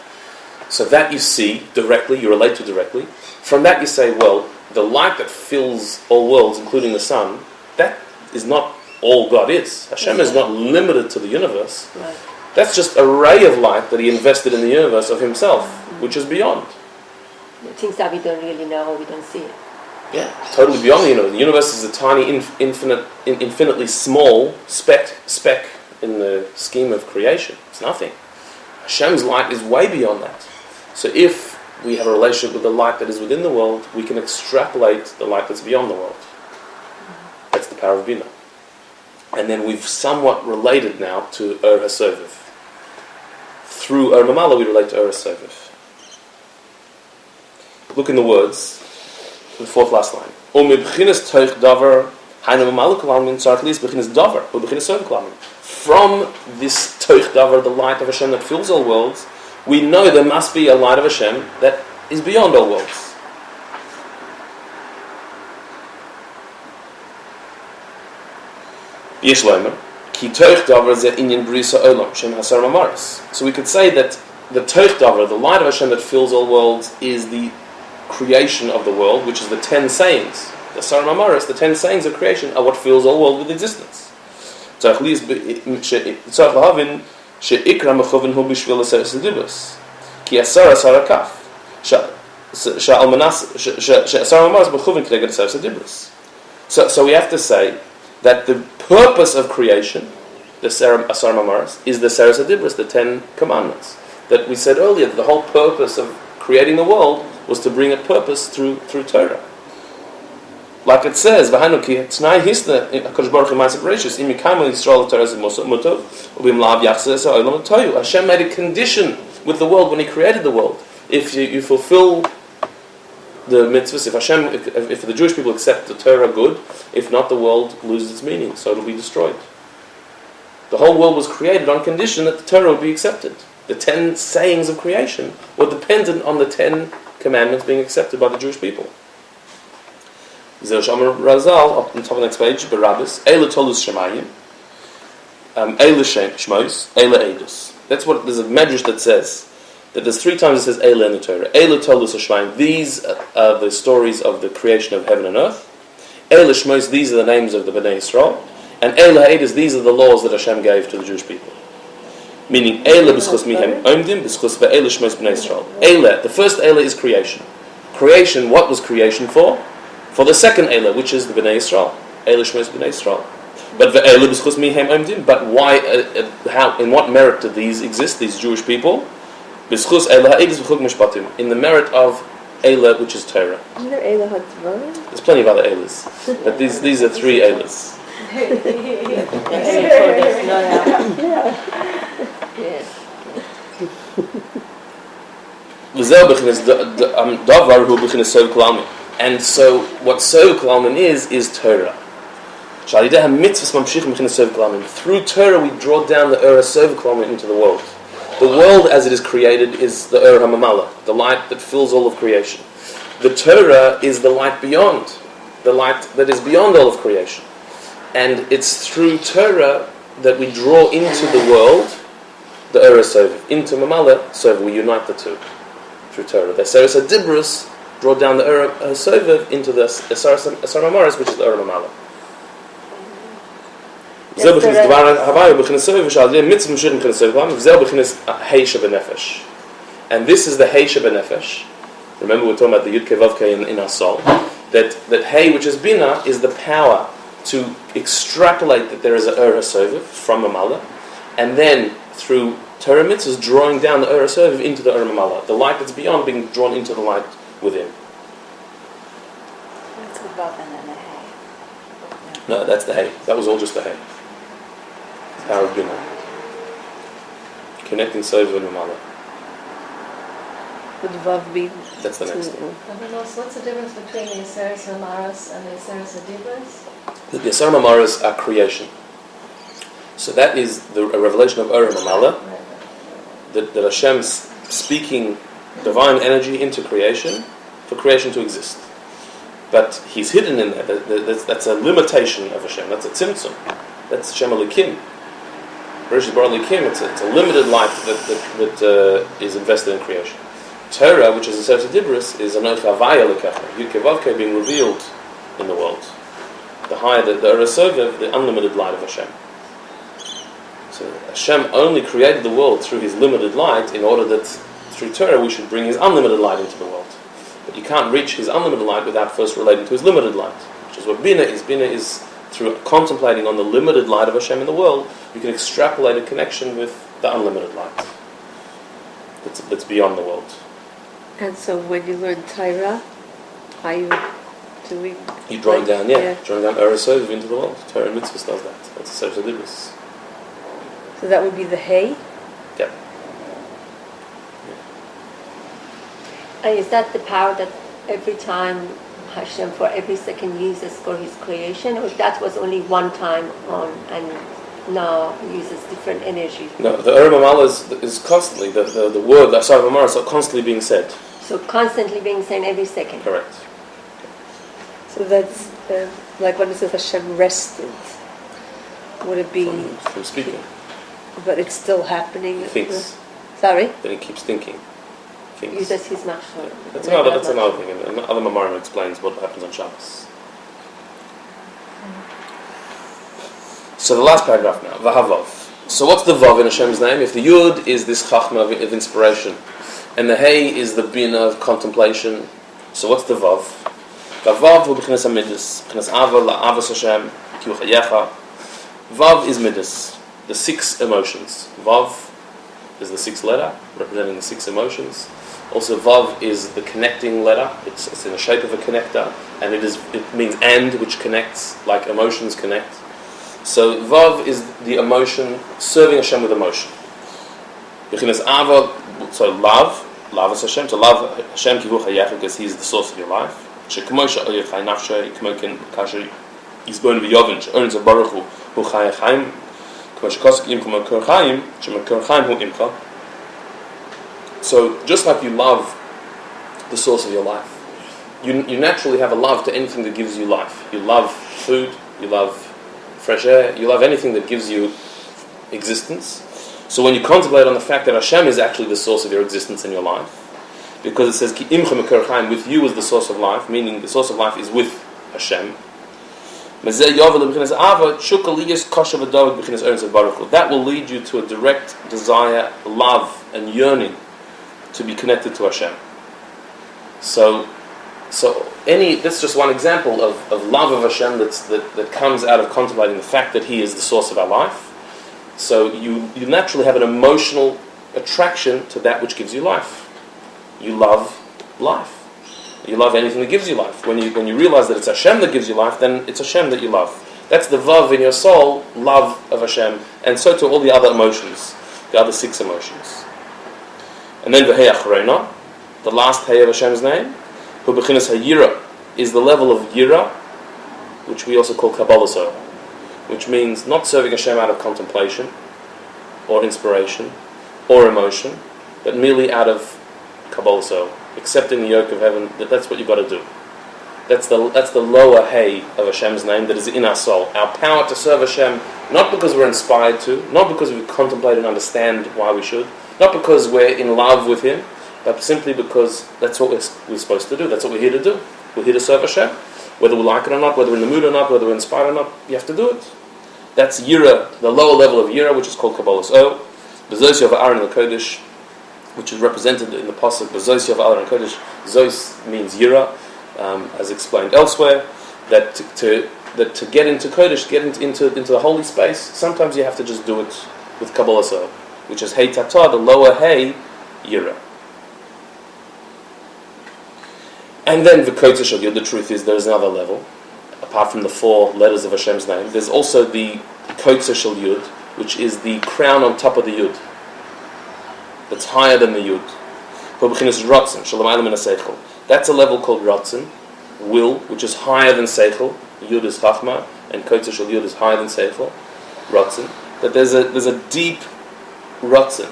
So that you see directly, you relate to directly. From that you say, well, the light that fills all worlds, including the sun, that is not all God is. Hashem is not limited to the universe. Right. That's just a ray of light that he invested in the universe of himself, which is beyond. Things that we don't really know, we don't see it. Yeah, totally beyond the universe. The universe is a tiny, infinitely small speck in the scheme of creation. It's nothing. Hashem's light is way beyond that. So if we have a relationship with the light that is within the world, we can extrapolate the light that's beyond the world. That's the power of Bina. And then we've somewhat related now to Ur HaSoviv. Through Ur Mamala we relate to Ur HaSoviv. Look in the words, the fourth last line. Umibchinas toich davar hainu mamala k'lalmin tzarich lis b'chinas davar u'b'chinas soviv k'lalmin. From this toich davar, the light of Hashem that fills all worlds, we know there must be a light of Hashem that is beyond all worlds. Yesh loimer ki toich davar ze inyan brisa olam shem hasar mamaris. So we could say that the toich davar, the light of Hashem that fills all worlds, is the creation of the world, which is the 10 sayings. The Sar Mamaris, the 10 sayings of creation, are what fills all world with existence. So we have to say that the purpose of creation, the Asar Mamaris, is the Seres HaDibros, the 10 commandments. That we said earlier, that the whole purpose of creating the world was to bring a purpose through Torah. Like it says, Hashem made a condition with the world when He created the world. If you fulfill the mitzvahs, if the Jewish people accept the Torah, good. If not, the world loses its meaning, so it'll be destroyed. The whole world was created on condition that the Torah would be accepted. The 10 sayings of creation were dependent on the 10 commandments being accepted by the Jewish people. Zer Shomer Razal, up on top of the next page, Barabbas, Eile Tolus Shemayim, Eile Shmois, Eile Eidus. That's what, there's a medrash that says, that there's 3 times it says Eile in the Torah. Eile Tolus Shemayim, these are the stories of the creation of heaven and earth. Eile Shmois, these are the names of the Bnei Yisrael. And Eile Eidus, these are the laws that Hashem gave to the Jewish people. Meaning, Eile b'schus mihem omdim, b'schus ve'eile shmos b'nei Yisrael. Eile, the first Eile is creation. Creation, what was creation for? For the second Eile, which is the b'nei Yisrael. Eile shmos b'nei Yisrael. But ve'eile b'schus mihem omdim. But why, how, in what merit do these exist, these Jewish people? B'schus Eile ha'edus v'chuk mishpatim. In the merit of Eile, which is Torah. Isn't there Eile HaDvarim? There's plenty of other Eiles. But these are 3 Eiles. Yes. And so what Sov Kalamin is Torah. Through Torah we draw down the Ur Sov Kalamin into the world. The world as it is created is the Ur HaMamala, the light that fills all of creation. The Torah is the light beyond, the light that is beyond all of creation. And it's through Torah that we draw into the world the Ur HaSoviv. Into Mamala, Soviv, we unite the two through Torah. The Aseres HaDibros draw down the Ur HaSoviv into the Aseres HaMamaris, which is the Ur HaMamala. And this is the Hei Shebenefesh. Remember we're talking about the Yud Kei Vav Kei in our soul. That Hei, which is Bina, is the power to extrapolate that there is a Ur HaSoviv from Mamala, and then through Torah mitzvahs drawing down the Ur HaSoviv into the Ur Mamala, the light that's beyond being drawn into the light within. That's the Vav and then the Hay. No, that's the Hay. That was all just the Hay. Power of Bina. Connecting Soviv and Mamala. Would Vav be? That's the next thing. What's the difference between the Aseres HaMamaris and the Aseres HaDibros? The Aseres HaMamaris are creation. So that is a revelation of Ur HaMamala, that Hashem's speaking divine energy into creation, for creation to exist. But He's hidden in there. That's a limitation of Hashem. That's a tzimtzum. That's Shem Elikim. Bereshit Bara Elikim. It's a limited light that is invested in creation. Torah, which is a Aseres HaDibros, is Anoch Havaya Lekecha, Yud Kei Vav Kei being revealed in the world. The higher, the Ur HaSoviv, the unlimited light of Hashem. So Hashem only created the world through His limited light in order that through Torah we should bring His unlimited light into the world. But you can't reach His unlimited light without first relating to His limited light, which is what Bina is. Bina is through contemplating on the limited light of Hashem in the world, you can extrapolate a connection with the unlimited light that's beyond the world. And so when you learn Torah, are you doing? You drawing down, drawing down Ur HaSoviv into the world. Torah and Mitzvah does that. That's a Aseres HaDibros. So that would be the Hay? Yeah. And is that the power that every time Hashem for every second uses for His creation, or that was only one time on and now uses different energy? No, the Ur HaMamala is constantly, the word, the Aseres HaMamaris are constantly being said. So constantly being said every second. Correct. So that's like when it says Hashem rested. Would it be? From speaking. But it's still happening. He thinks. Sorry? Then he keeps thinking. Thinks. Uses his mashal. That's another thing. And other Mamarim explains what happens on Shabbos. So the last paragraph now, Vahavav. So what's the Vav in Hashem's name? If the Yud is this Chachma of inspiration, and the Hey is the Bina of contemplation, so what's the Vav? The Vav hu b'chinas ha-midas, b'chinas ava la'avas Hashem, ki hu chayecha. Vav is midas, the 6 emotions. Vav is the 6th letter, representing the 6 emotions. Also, Vav is the connecting letter. It's in the shape of a connector, and it means and, which connects, like emotions connect. So Vav is the emotion, serving Hashem with emotion. B'chinas ava, so love is Hashem. To love Hashem ki hu chayecha, because He is the source of your life. Shekmo she'oyer chay nafshay, kmo ken kasher yizbon v'yovin, she'orin zabaruch hu chayei chaim. So just like you love the source of your life, you naturally have a love to anything that gives you life. You love food, you love fresh air, you love anything that gives you existence. So when you contemplate on the fact that Hashem is actually the source of your existence in your life, because it says Ki imcha makor chaim, with you is the source of life, meaning the source of life is with Hashem. That will lead you to a direct desire, love, and yearning to be connected to Hashem. So that's just one example of love of Hashem that comes out of contemplating the fact that He is the source of our life. So you naturally have an emotional attraction to that which gives you life. You love life. You love anything that gives you life. When you realize that it's Hashem that gives you life, then it's Hashem that you love. That's the vav in your soul, love of Hashem, and so to all the other emotions, the other 6 emotions. And then v'hei achrona, the last hey of Hashem's name, hu b'chinas hayira, is the level of yira, which we also call Kabbalah, which means not serving Hashem out of contemplation, or inspiration, or emotion, but merely out of Kabbalah, accepting the yoke of heaven. That's what you've got to do. That's the lower hay of Hashem's name that is in our soul. Our power to serve Hashem, not because we're inspired to, not because we contemplate and understand why we should, not because we're in love with Him, but simply because that's what we're supposed to do. That's what we're here to do. We're here to serve Hashem. Whether we like it or not, whether we're in the mood or not, whether we're inspired or not, you have to do it. That's Yira, the lower level of Yira, which is called Kabbalah. B'zois of Aaron and Kodesh, which is represented in the pasuk B'zois of Aaron and Kodesh. Zois means Yira, as explained elsewhere. That to get into Kodesh, get into the holy space, sometimes you have to just do it with Kabbalah, which is Hey Tata, the lower Hey Yira. And then the Kotzer Shel Yud, the truth is there's another level. Apart from the 4 letters of Hashem's name, there's also the Kotzer Shel Yud, which is the crown on top of the Yud. That's higher than the Yud. That's a level called Ratzon, will, which is higher than Seichel. Yud is Chachma, and Kotzer Shel Yud is higher than Seichel. Ratzon. That there's a deep Ratzon,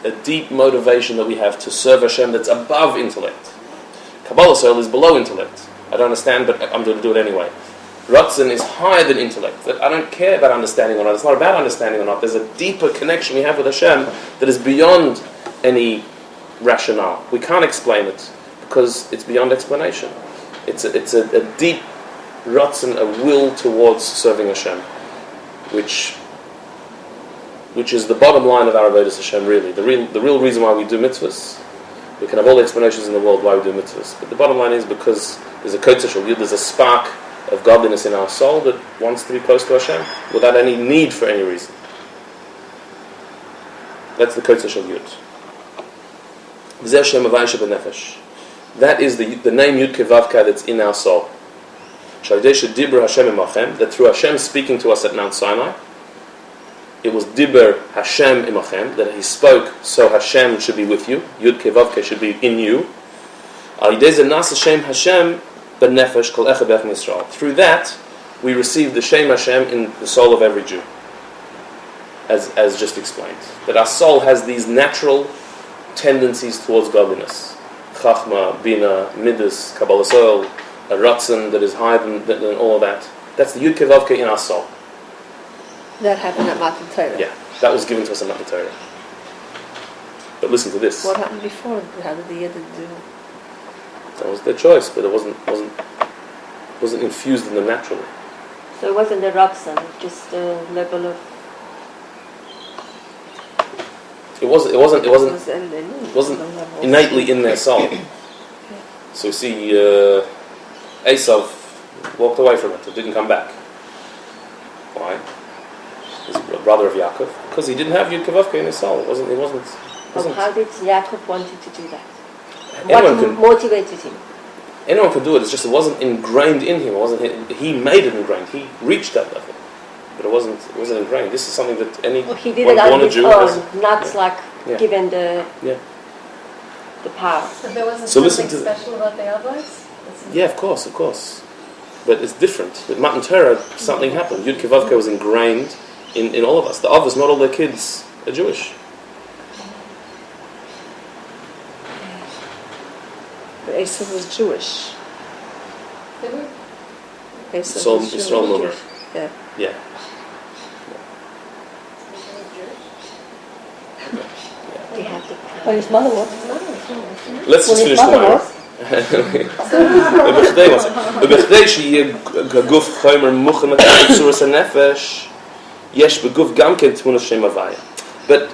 a deep motivation that we have to serve Hashem that's above intellect. Kabbalah soul is below intellect. I don't understand, but I'm going to do it anyway. Ratzon is higher than intellect. That I don't care about understanding or not. It's not about understanding or not. There's a deeper connection we have with Hashem that is beyond any rationale. We can't explain it because it's beyond explanation. It's a deep Ratzon, a will towards serving Hashem, which is the bottom line of our avodas Hashem. Really, the real reason why we do mitzvahs. We can have all the explanations in the world why we do mitzvahs, but the bottom line is because there's a Kotzer Shel Yud, there's a spark of godliness in our soul that wants to be close to Hashem without any need for any reason. That's the Kotzer Shel Yud. That is the name Yud Kevavka that's in our soul. That through Hashem speaking to us at Mount Sinai, it was Diber Hashem imachem, that He spoke, so Hashem should be with you. Yud Kevavke should be in you. Through that, we receive the Shem Hashem in the soul of every Jew, as just explained. That our soul has these natural tendencies towards godliness. Chachma, Bina, Midas, Kabbalah soul, a Ratzon that is higher than all of that. That's the Yud Kevavke in our soul. That happened at Matan Torah. Yeah, that was given to us at Matan Torah. But listen to this. What happened before? How did the Yidden do? That was their choice, but it wasn't infused in them naturally. So it wasn't the Ratzon, just a level of... It wasn't innately in their soul. So you see, Esav walked away from it. It didn't come back. Why? He's a brother of Yaakov, because he didn't have Yud Kevavke in his soul. It wasn't. How did Yaakov wanted to do that? Anyone What motivated him? Anyone could do it. It's just it wasn't ingrained in him. He made it ingrained. He reached that level, but it wasn't ingrained. This is something that he did it on his own, not given the power. So there wasn't something special about the Alvarez? Yeah, of course. But it's different. With Matan Torah, something happened. Yud Kevavke was ingrained in all of us. The Avos, not all their kids are Jewish. But Esav was Jewish. Esav So was Yisrael Lomer. Jewish. Yeah. Yeah. We have to. But his mother was. Let's just finish the line. ובכדי שיהיה גוף חומר מוכן לצורת הנפש, יש בגוף גם כן תמונה שם הוויה. But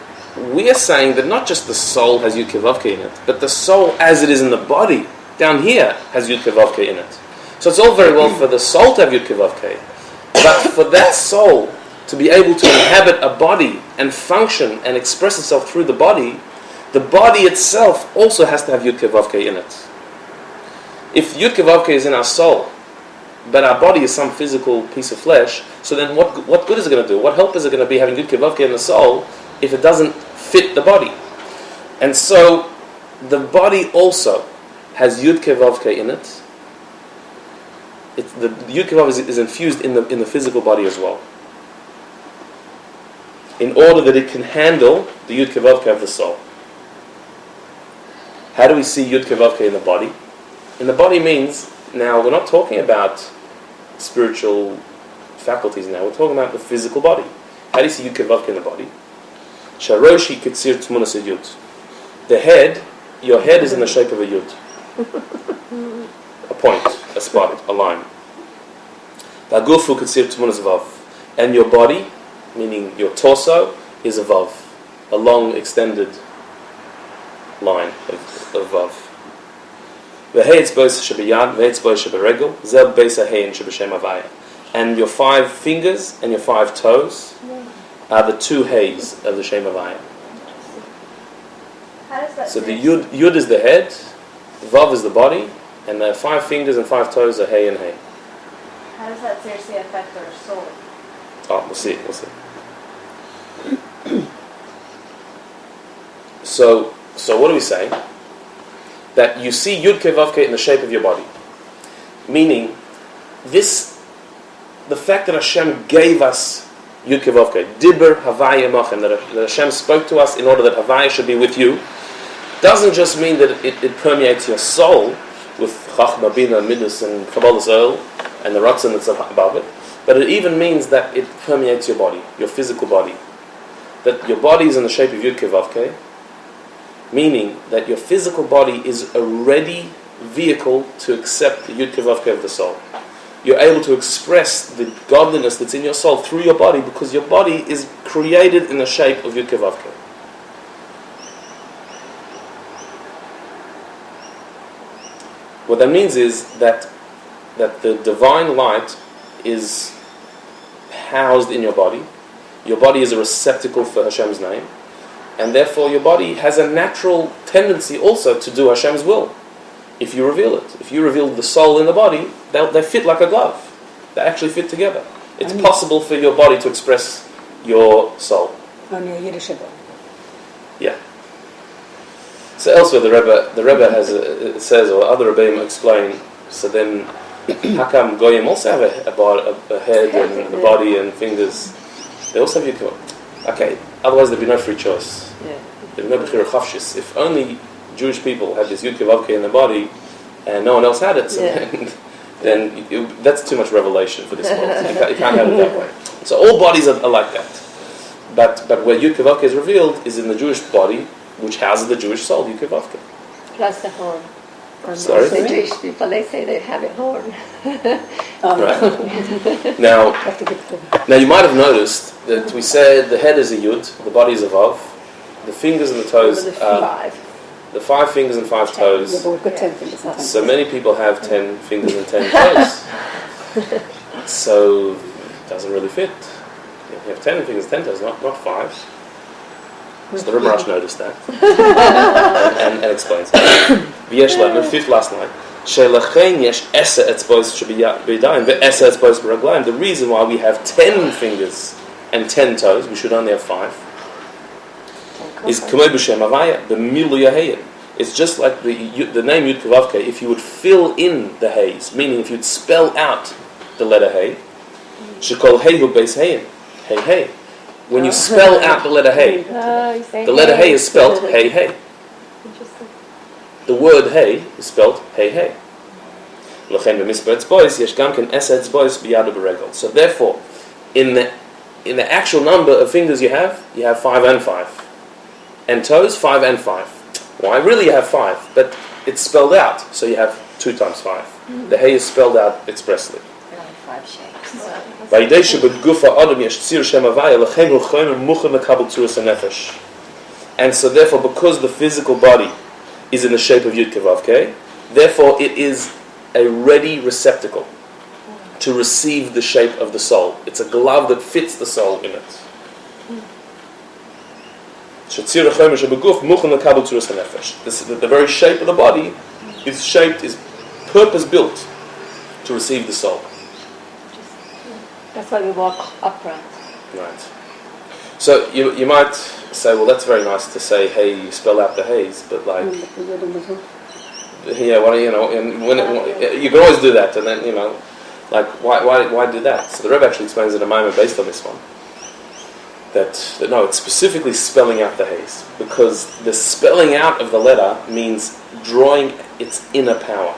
we are saying that not just the soul has Yud Kei Vav Kei in it, but the soul as it is in the body, down here, has Yud Kei Vav Kei in it. So it's all very well for the soul to have Yud Kei Vav Kei, but for that soul to be able to inhabit a body and function and express itself through the body itself also has to have Yud Kei Vav Kei in it. If Yud Kei Vav Kei is in our soul, but our body is some physical piece of flesh, so then what good is it going to do? What help is it going to be having Yud Kei Vav Kei in the soul if it doesn't fit the body? And so the body also has Yud Kei Vav Kei in it. The Yud Kei Vav is infused in the physical body as well, in order that it can handle the Yud Kei Vav Kei of the soul. How do we see Yud Kei Vav Kei in the body? In the body means, now we're not talking about spiritual faculties now, we're talking about the physical body. How do you see Yud Kei Vav Kei in the body? Sharoshi Kitsir Tmunas Yud. The head, your head is in the shape of a Yud. A point, a spot, a line. Vagufu Kitsir Tmunas Vav. And your body, meaning your torso, is a Vav. A long extended line of Vav. And your 5 fingers and your 5 toes are the 2 hays of the Shem Havaya. So the Yud is the head, Vav is the body, and the 5 fingers and 5 toes are hay and hay. How does that seriously affect our soul? Oh, we'll see. So what are we saying? That you see Yud Kei Vav Kei in the shape of your body. Meaning, the fact that Hashem gave us Yud Kei Vav Kei, Dibber Havaya Machem, that Hashem spoke to us in order that Havaya should be with you, doesn't just mean that it permeates your soul with Chachma, Bina, Midas, and Kabbalah Zoel, and the Ratzon that's above it, but it even means that it permeates your body, your physical body. That your body is in the shape of Yud Kei Vav Kei, meaning that your physical body is a ready vehicle to accept the Yud Kei Vav Kei of the soul. You're able to express the godliness that's in your soul through your body because your body is created in the shape of Yud Kei Vav Kei. What that means is that the divine light is housed in your body. Your body is a receptacle for Hashem's name. And therefore your body has a natural tendency also to do Hashem's will, if you reveal it. If you reveal the soul in the body, they fit like a glove. They actually fit together. It's possible for your body to express your soul. On your Yiddish. Yeah. So elsewhere the Rebbe has it says, or other Rebbeim explain, so then how come Goyim also have a head and a body and fingers? They also have Yud. Okay, otherwise there'd be no free choice. There'd be no Bechira Chavshis. If only Jewish people had this Yud Kei Vav Kei in their body and no one else had it, so then that's too much revelation for this world. You can't have it that way. So all bodies are like that. But where Yud Kei Vav Kei is revealed is in the Jewish body, which houses the Jewish soul, Yud Kei Vav Kei. Plus the horn. Sorry? The Jewish people, they say they have a horn. Right. Now you might have noticed that we said the head is a Yud, the body is a Vav, the fingers and the toes are the 5 fingers and 5 toes. Yeah, but we've got 10 fingers. So many people have 10 fingers and 10 toes. So it doesn't really fit. You have 10 fingers and 10 toes, not 5. So the Maharash noticed that and explains it. The 5th last line. The reason why we have 10 fingers and 10 toes, we should only have 5, is it's just like the name Yud Kei Vav Kei. If you would fill in the hays, meaning if you'd spell out the letter hey, shekol hey hu beis hey, hey hey, when you spell out the letter hey, You say the letter hey is spelled hey hey. Interesting. The word hey is spelled hey hey. לכן במספר אצבעות יש גם כן 10 אצבעות ביד וברגל. So therefore, in the actual number of fingers you have 5 and 5. And toes, 5 and 5. Why? Really you have 5, but it's spelled out, so you have 2 times 5. The hey is spelled out expressly. There are 5 shapes. בידי שבגוף האדם יש ציר שם הוויה, לכן הוא חומר מוכן לקבל צורת הנפש. And so therefore, because the physical body is in the shape of Yud Kei Vav Kei, therefore it is a ready receptacle to receive the shape of the soul. It's a glove that fits the soul in it. The very shape of the body is purpose built to receive the soul. That's why we walk upright. Right. So you might say, well, that's very nice to say, hey, you spell out the hays, but like, yeah, well, you know, and you can always do that, and then, you know, like, why do that? So the Rebbe actually explains in a moment based on this one that no, it's specifically spelling out the hays, because the spelling out of the letter means drawing its inner power.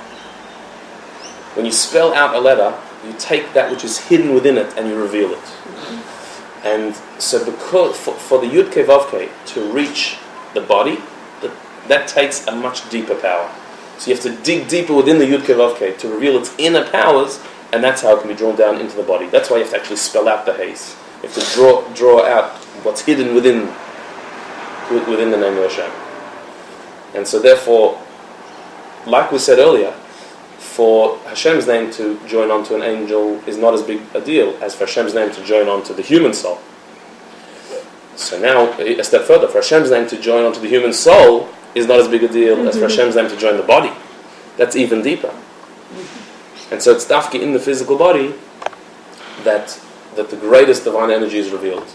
When you spell out a letter, you take that which is hidden within it and you reveal it. And so because for the Yud Kei Vav Kei to reach the body, that takes a much deeper power. So you have to dig deeper within the Yud Kei Vav Kei to reveal its inner powers, and that's how it can be drawn down into the body. That's why you have to actually spell out the hays. You have to draw out what's hidden within the name of Hashem. And so therefore, like we said earlier, for Hashem's name to join onto an angel is not as big a deal as for Hashem's name to join onto the human soul. So now, a step further, for Hashem's name to join onto the human soul is not as big a deal as for Hashem's name to join the body. That's even deeper. And so it's dafki in the physical body that the greatest divine energy is revealed,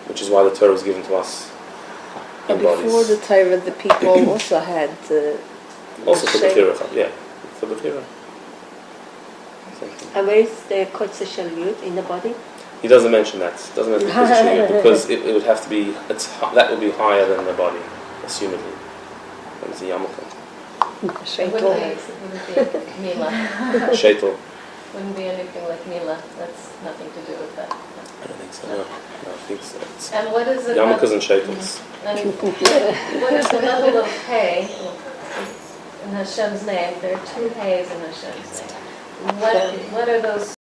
which is why the Torah was given to us in And bodies. before the Torah, the people also had Also for the shape. Torah, yeah, for the Torah. And where is the Kotzah Shel Yud in the body? He doesn't mention that. Doesn't mention the position because it would have to be. That would be higher than the body, assumedly. That was a yarmulke. It wouldn't be Mila. Shaitel. Wouldn't be anything like Mila. That's nothing to do with that. I don't think so. No, I think so. It's And what is it? yarmulkes and shaitels. And what is the level of hay in Hashem's name? There are 2 hays in Hashem's name. What are those